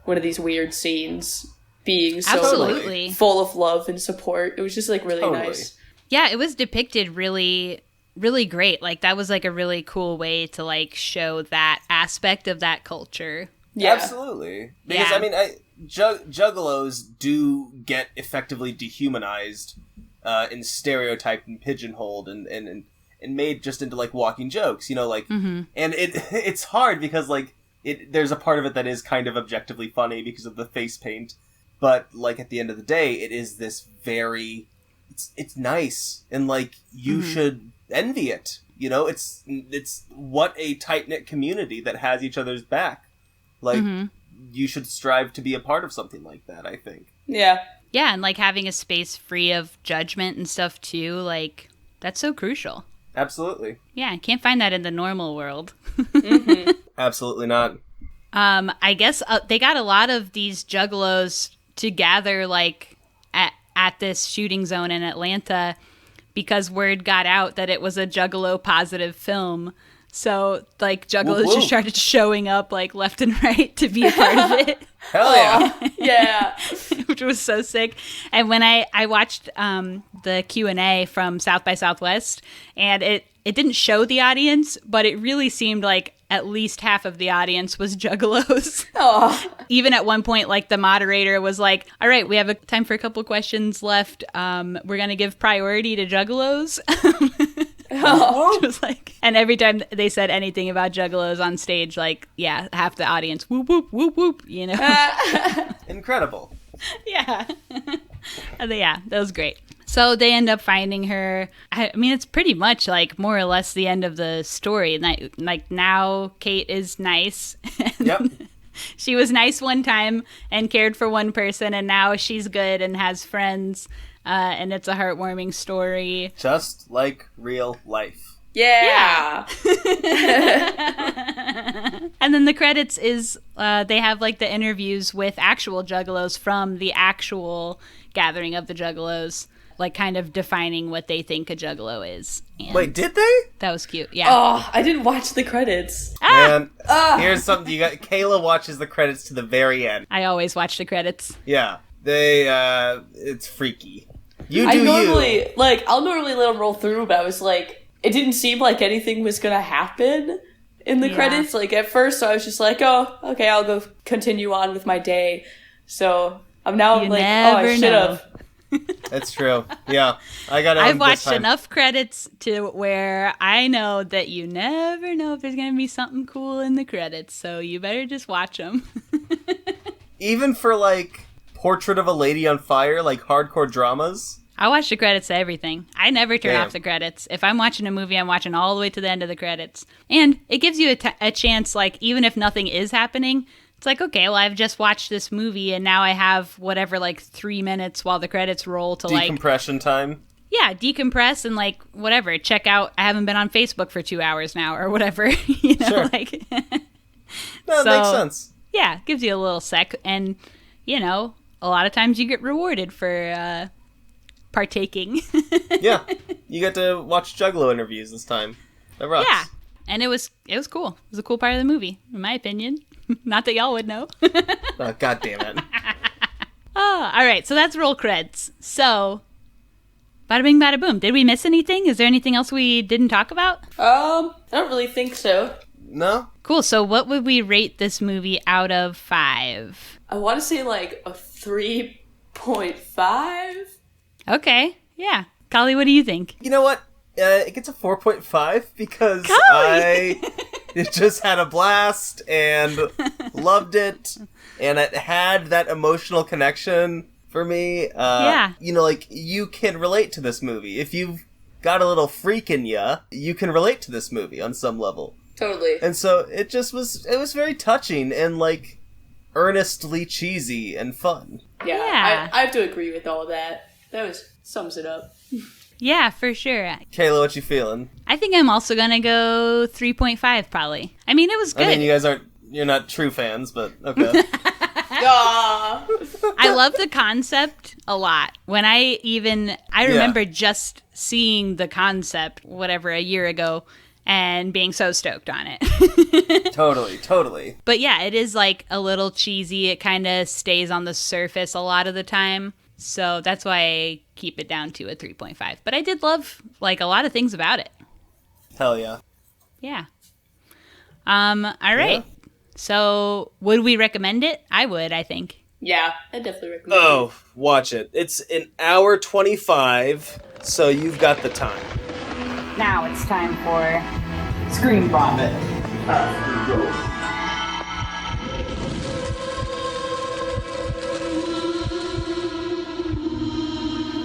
one of these weird scenes being so like, full of love and support. It was just like really nice. Yeah, it was depicted really, really great. Like that was like a really cool way to like show that aspect of that culture. Yeah, absolutely. Because I mean, juggalos do get effectively dehumanized. And stereotyped and pigeonholed and made just into like walking jokes, you know, like, and it's hard because like there's a part of it that is kind of objectively funny because of the face paint, but like at the end of the day, it is this very, it's nice and like you should envy it, you know, it's what a tight-knit community that has each other's back. Like you should strive to be a part of something like that, I think. Yeah. Yeah, and like having a space free of judgment and stuff too, like that's so crucial. Absolutely. Yeah, I can't find that in the normal world. Absolutely not. I guess they got a lot of these juggalos to gather like at this shooting zone in Atlanta because word got out that it was a juggalo positive film. So, like, juggalos just started showing up, like, left and right to be a part of it. Hell yeah. Yeah. Which was so sick. And when I watched the Q&A from South by Southwest, and it didn't show the audience, but it really seemed like at least half of the audience was juggalos. Even at one point, like, the moderator was like, all right, we have time for a couple questions left. We're going to give priority to juggalos. Was like, and every time they said anything about juggalos on stage, like, half the audience, whoop, whoop, whoop, whoop, you know? Incredible. Yeah. That was great. So they end up finding her. I mean, it's pretty much like more or less the end of the story. Like now Kate is nice. Yep. She was nice one time and cared for one person, and now she's good and has friends. and it's a heartwarming story. Just like real life. Yeah. And then the credits is they have like the interviews with actual juggalos from the actual gathering of the juggalos, like kind of defining what they think a juggalo is. And wait, did they? That was cute. Yeah. Oh, I didn't watch the credits. Man, here's something you got. Kayla watches the credits to the very end. I always watch the credits. Yeah, it's freaky. I'll normally let them roll through, but I was like, it didn't seem like anything was gonna happen in the credits. Like at first, so I was just like, oh, okay, I'll go continue on with my day. So I'm now I should have. That's true. Yeah, I've watched enough credits to where I know that you never know if there's gonna be something cool in the credits. So you better just watch them. Even for like Portrait of a Lady on Fire, like hardcore dramas. I watch the credits to everything. I never turn off the credits. If I'm watching a movie, I'm watching all the way to the end of the credits. And it gives you a chance, like, even if nothing is happening, it's like, okay, well, I've just watched this movie, and now I have whatever, like, 3 minutes while the credits roll to, decompression time? Yeah, decompress and, like, whatever. Check out, I haven't been on Facebook for 2 hours now, or whatever. You know, sure. like... No, it makes sense. Yeah, it gives you a little sec, and, you know, a lot of times you get rewarded for... partaking. Yeah, you get to watch Juggalo interviews this time. That rocks. Yeah, and it was cool. It was a cool part of the movie, in my opinion. Not that y'all would know. Oh, God damn it. Oh, all right, so that's roll creds. So, bada bing, bada boom. Did we miss anything? Is there anything else we didn't talk about? I don't really think so. No? Cool, so what would we rate this movie out of 5? I want to say like a 3.5. Okay, yeah. Kali, what do you think? You know what? It gets a 4.5 because I just had a blast and loved it, and it had that emotional connection for me. Yeah. You know, like, you can relate to this movie. If you've got a little freak in ya, you can relate to this movie on some level. Totally. And so it was very touching and, like, earnestly cheesy and fun. Yeah. I have to agree with all that. That sums it up. Yeah, for sure. Kayla, what you feeling? I think I'm also gonna go 3.5 probably. I mean, it was good. I mean, you're not true fans, but okay. I love the concept a lot. When I remember just seeing the concept, whatever, a year ago, and being so stoked on it. Totally. But yeah, it is like a little cheesy. It kind of stays on the surface a lot of the time. So that's why I keep it down to a 3.5. But I did love, like, a lot of things about it. Hell yeah. Yeah. All right. Yeah. So would we recommend it? I would, I think. Yeah, I definitely recommend it. Oh, watch it. It's an hour 25, so you've got the time. Now it's time for ScreenVomit.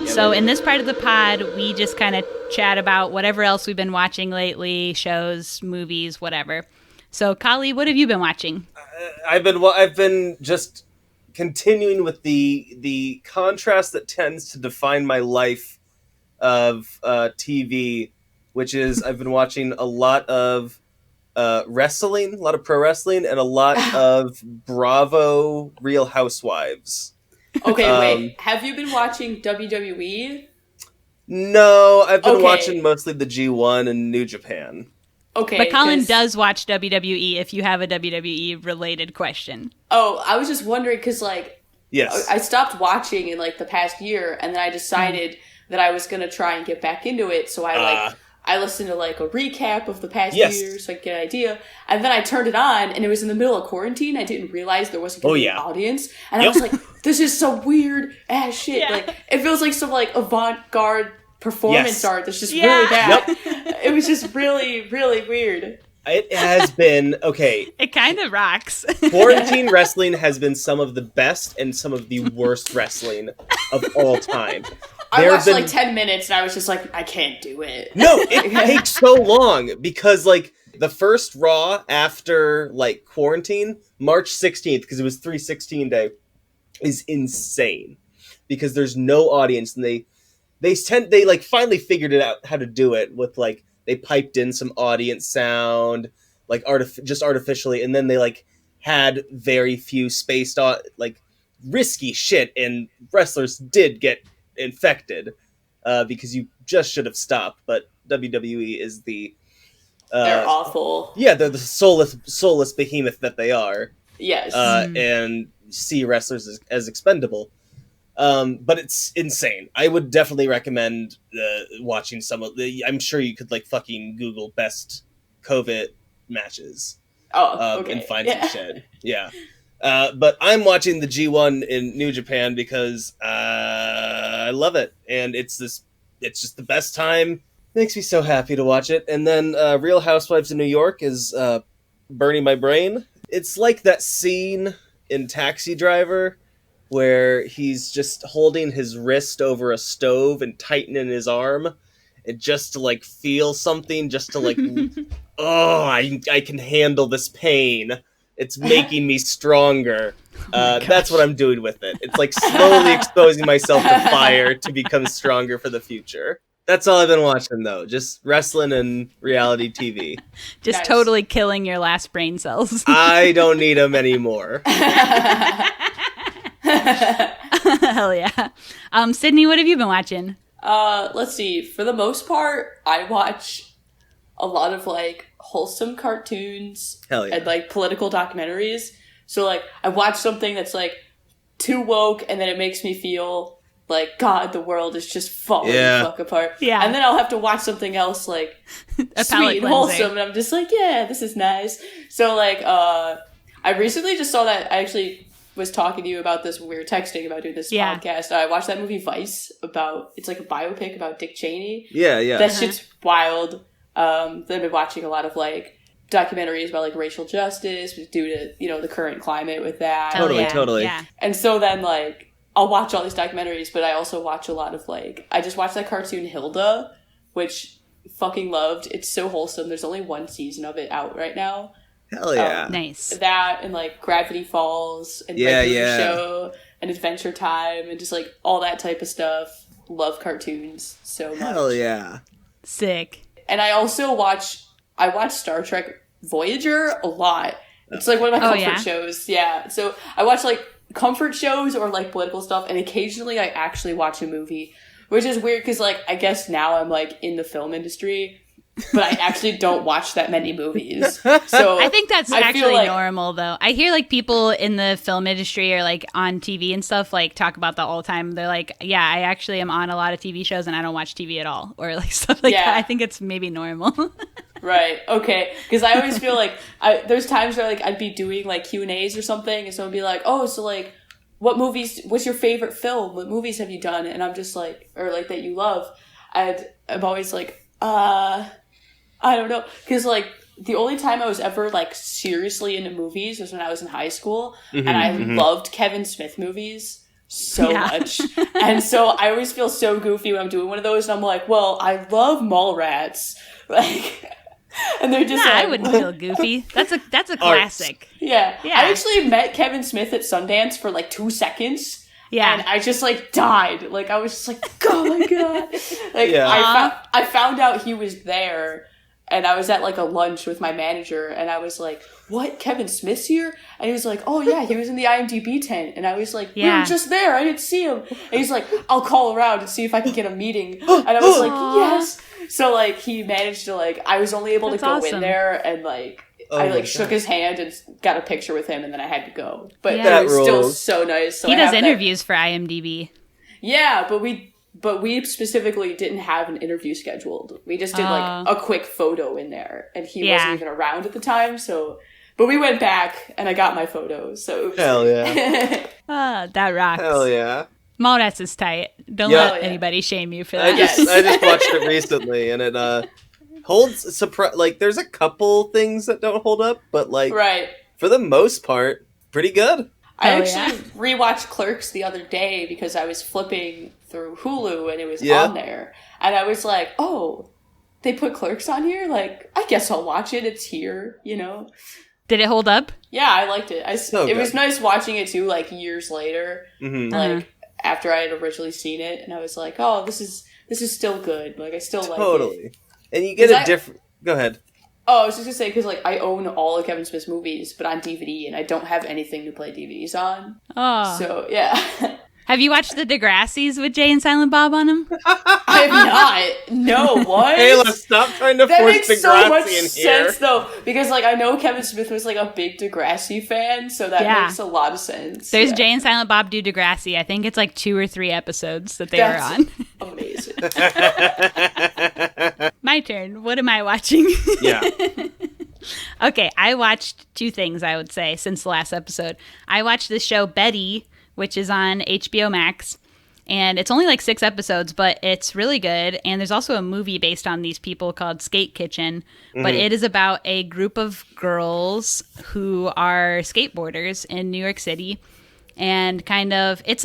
So in this part of the pod, we just kind of chat about whatever else we've been watching lately, shows, movies, whatever. So, Kali, what have you been watching? I've been just continuing with the contrast that tends to define my life of TV, which is I've been watching a lot of wrestling, a lot of pro wrestling, and a lot of Bravo Real Housewives. Okay, wait. Have you been watching WWE? No, I've been watching mostly the G1 and New Japan. Okay. But Colin does watch WWE if you have a WWE related question. Oh, I was just wondering because, like, yes, I stopped watching in, like, the past year, and then I decided that I was going to try and get back into it, so I listened to, like, a recap of the past year so I could get an idea. And then I turned it on, and it was in the middle of quarantine. I didn't realize there wasn't going to be an audience. And I was like, this is some weird-ass shit. Yeah. Like, it feels like some, like, avant-garde performance art that's just really bad. It was just really, really weird. It has been, okay. It kind of rocks. Quarantine wrestling has been some of the best and some of the worst wrestling of all time. I watched like 10 minutes and I was just like, I can't do it. No, it takes so long because, like, the first Raw after, like, quarantine, March 16th, because it was 3/16 day, is insane. because there's no audience, and they like finally figured it out how to do it with like they piped in some audience sound like just artificially, and then they like had very few spaced out like risky shit, and wrestlers did get infected because you just should have stopped. But WWE is the they're awful. Yeah, they're the soulless behemoth that they are. Yes. And see wrestlers as expendable. But it's insane. I would definitely recommend watching some of the... I'm sure you could like fucking Google best COVID matches. And find some shit. Yeah. But I'm watching the G1 in New Japan because I love it. And it's just the best time. Makes me so happy to watch it. And then Real Housewives of New York is burning my brain. It's like that scene in Taxi Driver where he's just holding his wrist over a stove and tightening his arm, and just to like feel something, just to like, I can handle this pain. It's making me stronger. That's what I'm doing with it. It's like slowly exposing myself to fire to become stronger for the future. That's all I've been watching, though. Just wrestling and reality TV. Just totally killing your last brain cells. I don't need them anymore. Hell yeah. Sydney, what have you been watching? Let's see. For the most part, I watch a lot of like wholesome cartoons and like political documentaries. So like I watch something that's like too woke, and then it makes me feel like, God, the world is just falling the fuck apart. Yeah. And then I'll have to watch something else like sweet and wholesome, and I'm just like, yeah, this is nice. So like, I recently just saw that. I actually was talking to you about this when we were texting about doing this podcast. I watched that movie Vice it's like a biopic about Dick Cheney. Yeah. That shit's wild. Then I've been watching a lot of like documentaries about like racial justice due to, the current climate with that. Totally. Yeah. And so then like, I'll watch all these documentaries, but I also watch a lot of like, I just watched that cartoon Hilda, which fucking loved. It's so wholesome. There's only one season of it out right now. Hell yeah. Nice. That and like Gravity Falls and Regular Show and Adventure Time and just like all that type of stuff. Love cartoons so much. Hell yeah. Sick. And I also watch Star Trek Voyager a lot. It's like one of my comfort shows. Yeah. So I watch like comfort shows or like political stuff, and occasionally I actually watch a movie, which is weird because like I guess now I'm like in the film industry, but I actually don't watch that many movies. So I think that's actually like, normal though. I hear like people in the film industry or like on TV and stuff like talk about that all the time. They're like, yeah, I actually am on a lot of TV shows and I don't watch TV at all, or like stuff like that. I think it's maybe normal. Right. Okay. Because I always feel like there's times where like I'd be doing like Q&As or something, and someone would be like, "Oh, so like, what's your favorite film? What movies have you done?" And I'm just like, or like that you love. I'm always like, I don't know, because like the only time I was ever like seriously into movies was when I was in high school, and I loved Kevin Smith movies so much, and so I always feel so goofy when I'm doing one of those, and I'm like, well, I love Mallrats, like. And they're just I wouldn't feel goofy. That's a classic. Yeah. I actually met Kevin Smith at Sundance for like 2 seconds. Yeah. And I just like died. Like I was just like, oh my God. Like I found out he was there, and I was at like a lunch with my manager, and I was like, what? Kevin Smith's here? And he was like, oh yeah, he was in the IMDb tent. And I was like, we were just there. I didn't see him. And he's like, I'll call around and see if I can get a meeting. And I was like, yes. So like he managed to like, I was only able to go in there, and like I like shook his hand and got a picture with him, and then I had to go. But it was still so nice. So he does interviews for IMDb. Yeah, but we specifically didn't have an interview scheduled. We just did like a quick photo in there, and he wasn't even around at the time. So, but we went back, and I got my photo. So hell yeah, that rocks. Hell yeah. Mallrats is tight. Don't let anybody shame you for that. I just watched it recently, and it holds like there's a couple things that don't hold up, but like for the most part, pretty good. I actually rewatched Clerks the other day because I was flipping through Hulu and it was on there, and I was like, oh, they put Clerks on here? Like, I guess I'll watch it. It's here, Did it hold up? Yeah, I liked it. It was nice watching it too, like years later. Mm-hmm. Like after I had originally seen it, and I was like, oh, this is still good. Like, I still like it. Totally. And you get a different... Go ahead. Oh, I was just going to say, because, like, I own all of Kevin Smith's movies, but on DVD, and I don't have anything to play DVDs on. Oh. So, yeah. Have you watched the Degrassi's with Jay and Silent Bob on them? I have not. No, what? Hey, let's stop trying to force Degrassi in here. That makes so much sense, though, because, like, I know Kevin Smith was, like, a big Degrassi fan, so that makes a lot of sense. There's Jay and Silent Bob do Degrassi. I think it's, like, 2 or 3 episodes that they were on. Amazing. My turn. What am I watching? Yeah. Okay, I watched 2 things, I would say, since the last episode. I watched the show Betty, which is on HBO Max, and it's only like 6 episodes, but it's really good. And there's also a movie based on these people called Skate Kitchen, but it is about a group of girls who are skateboarders in New York City, and kind of, it's,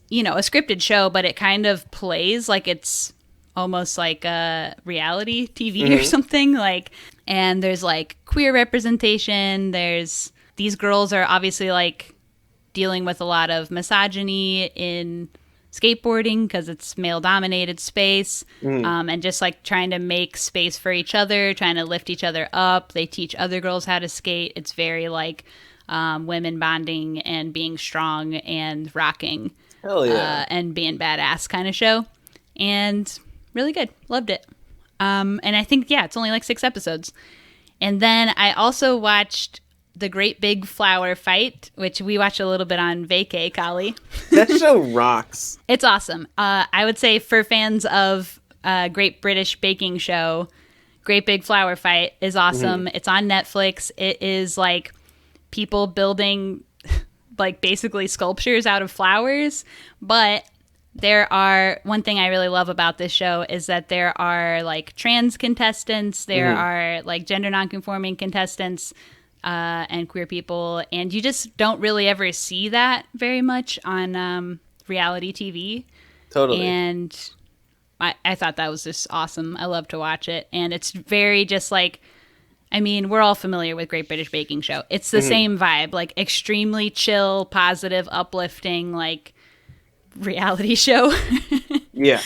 you know, a scripted show, but it kind of plays like it's almost like a reality TV or something, like, and there's like queer representation. There's, these girls are obviously like dealing with a lot of misogyny in skateboarding because it's male dominated space, and just like trying to make space for each other, trying to lift each other up. They teach other girls how to skate. It's very like women bonding and being strong and rocking. Hell yeah. And being badass kind of show, and really good. Loved it. And I think, yeah, it's only like 6 episodes. And then I also watched The Great Big Flower Fight, which we watched a little bit on vacay, Kali. That show rocks. It's awesome. I would say for fans of Great British Baking Show, Great Big Flower Fight is awesome. It's on Netflix. It is like people building like basically sculptures out of flowers, but there are, one thing I really love about this show is that there are like trans contestants, there are like gender nonconforming contestants, and queer people, and you just don't really ever see that very much on reality TV. Totally. And I thought that was just awesome. I love to watch it, and it's very just like, I mean, we're all familiar with Great British Baking Show. It's the same vibe, like extremely chill, positive, uplifting, like reality show. Yeah.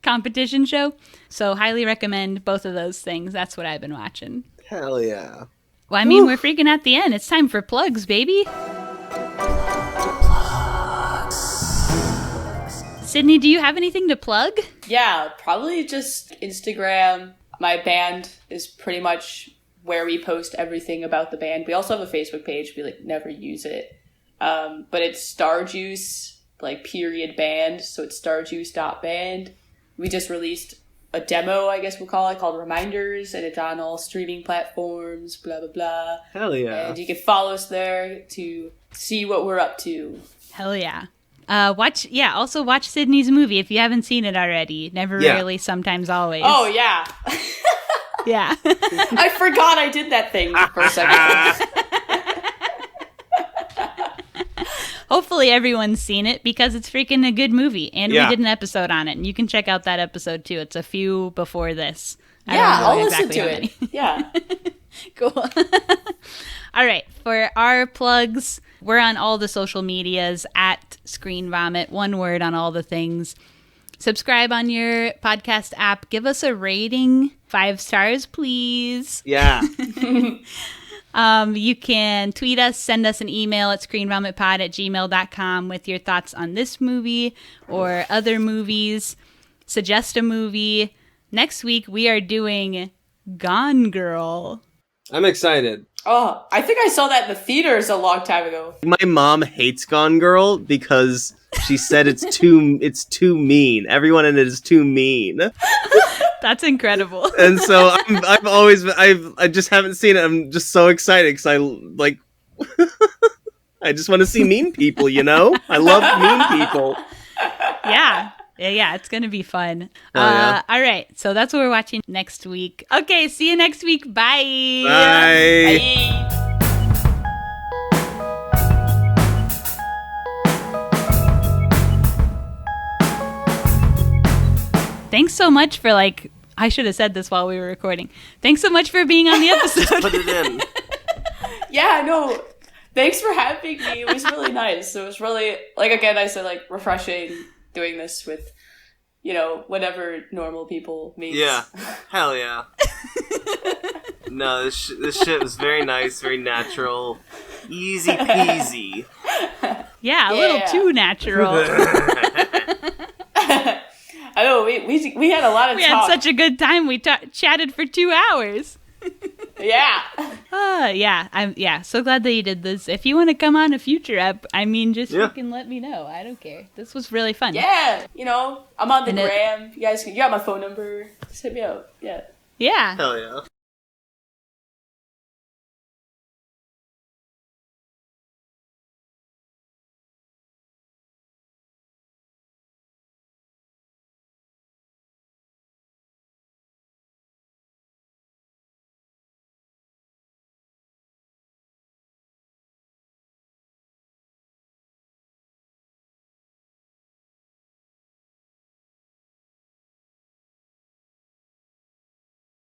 Competition show. So highly recommend both of those things. That's what I've been watching. Hell yeah. Well, I mean, we're freaking at the end. It's time for plugs, baby. Sydney, do you have anything to plug? Yeah, probably just Instagram. My band is pretty much where we post everything about the band. We also have a Facebook page. We like never use it. But it's Starjuice, like period band. So it's starjuice.band. We just released a demo, I guess we'll call it, called Reminders, and it's on all streaming platforms, blah, blah, blah. Hell yeah. And you can follow us there to see what we're up to. Hell yeah. Also watch Sydney's movie if you haven't seen it already. Never Rarely, Sometimes, Always. Oh, yeah. Yeah. I forgot I did that thing for a second. Hopefully everyone's seen it because it's freaking a good movie. And we did an episode on it. And you can check out that episode too. It's a few before this. I'll listen to it. Yeah. Cool. All right. For our plugs, we're on all the social medias at ScreenVomit. One word on all the things. Subscribe on your podcast app. Give us a rating. 5 stars, please. Yeah. You can tweet us, send us an email at screenvomitpod@gmail.com with your thoughts on this movie or other movies. Suggest a movie. Next week, we are doing Gone Girl. I'm excited. Oh, I think I saw that in the theaters a long time ago. My mom hates Gone Girl because she said it's too mean. Everyone in it is too mean. That's incredible. And so I just haven't seen it. I'm just so excited because I just want to see mean people, you know? I love mean people. Yeah, it's going to be fun. Yeah. All right, so that's what we're watching next week. Okay, see you next week. Bye. Bye. Bye. Thanks so much for I should have said this while we were recording. Thanks so much for being on the episode. Put it in. Yeah, no. Thanks for having me. It was really nice. It was really, like, again, I said, like, refreshing doing this with, you know, whatever normal people means. Yeah. Hell yeah. No, this shit was very nice, very natural. Easy peasy. Yeah, a little too natural. I know, we had a lot of talk. We had such a good time. We chatted for 2 hours. Yeah. I'm so glad that you did this. If you want to come on a future ep, I mean, just freaking let me know. I don't care. This was really fun. Yeah, you know, I'm on the gram. You got my phone number. Just hit me up. Yeah. Yeah. Hell yeah.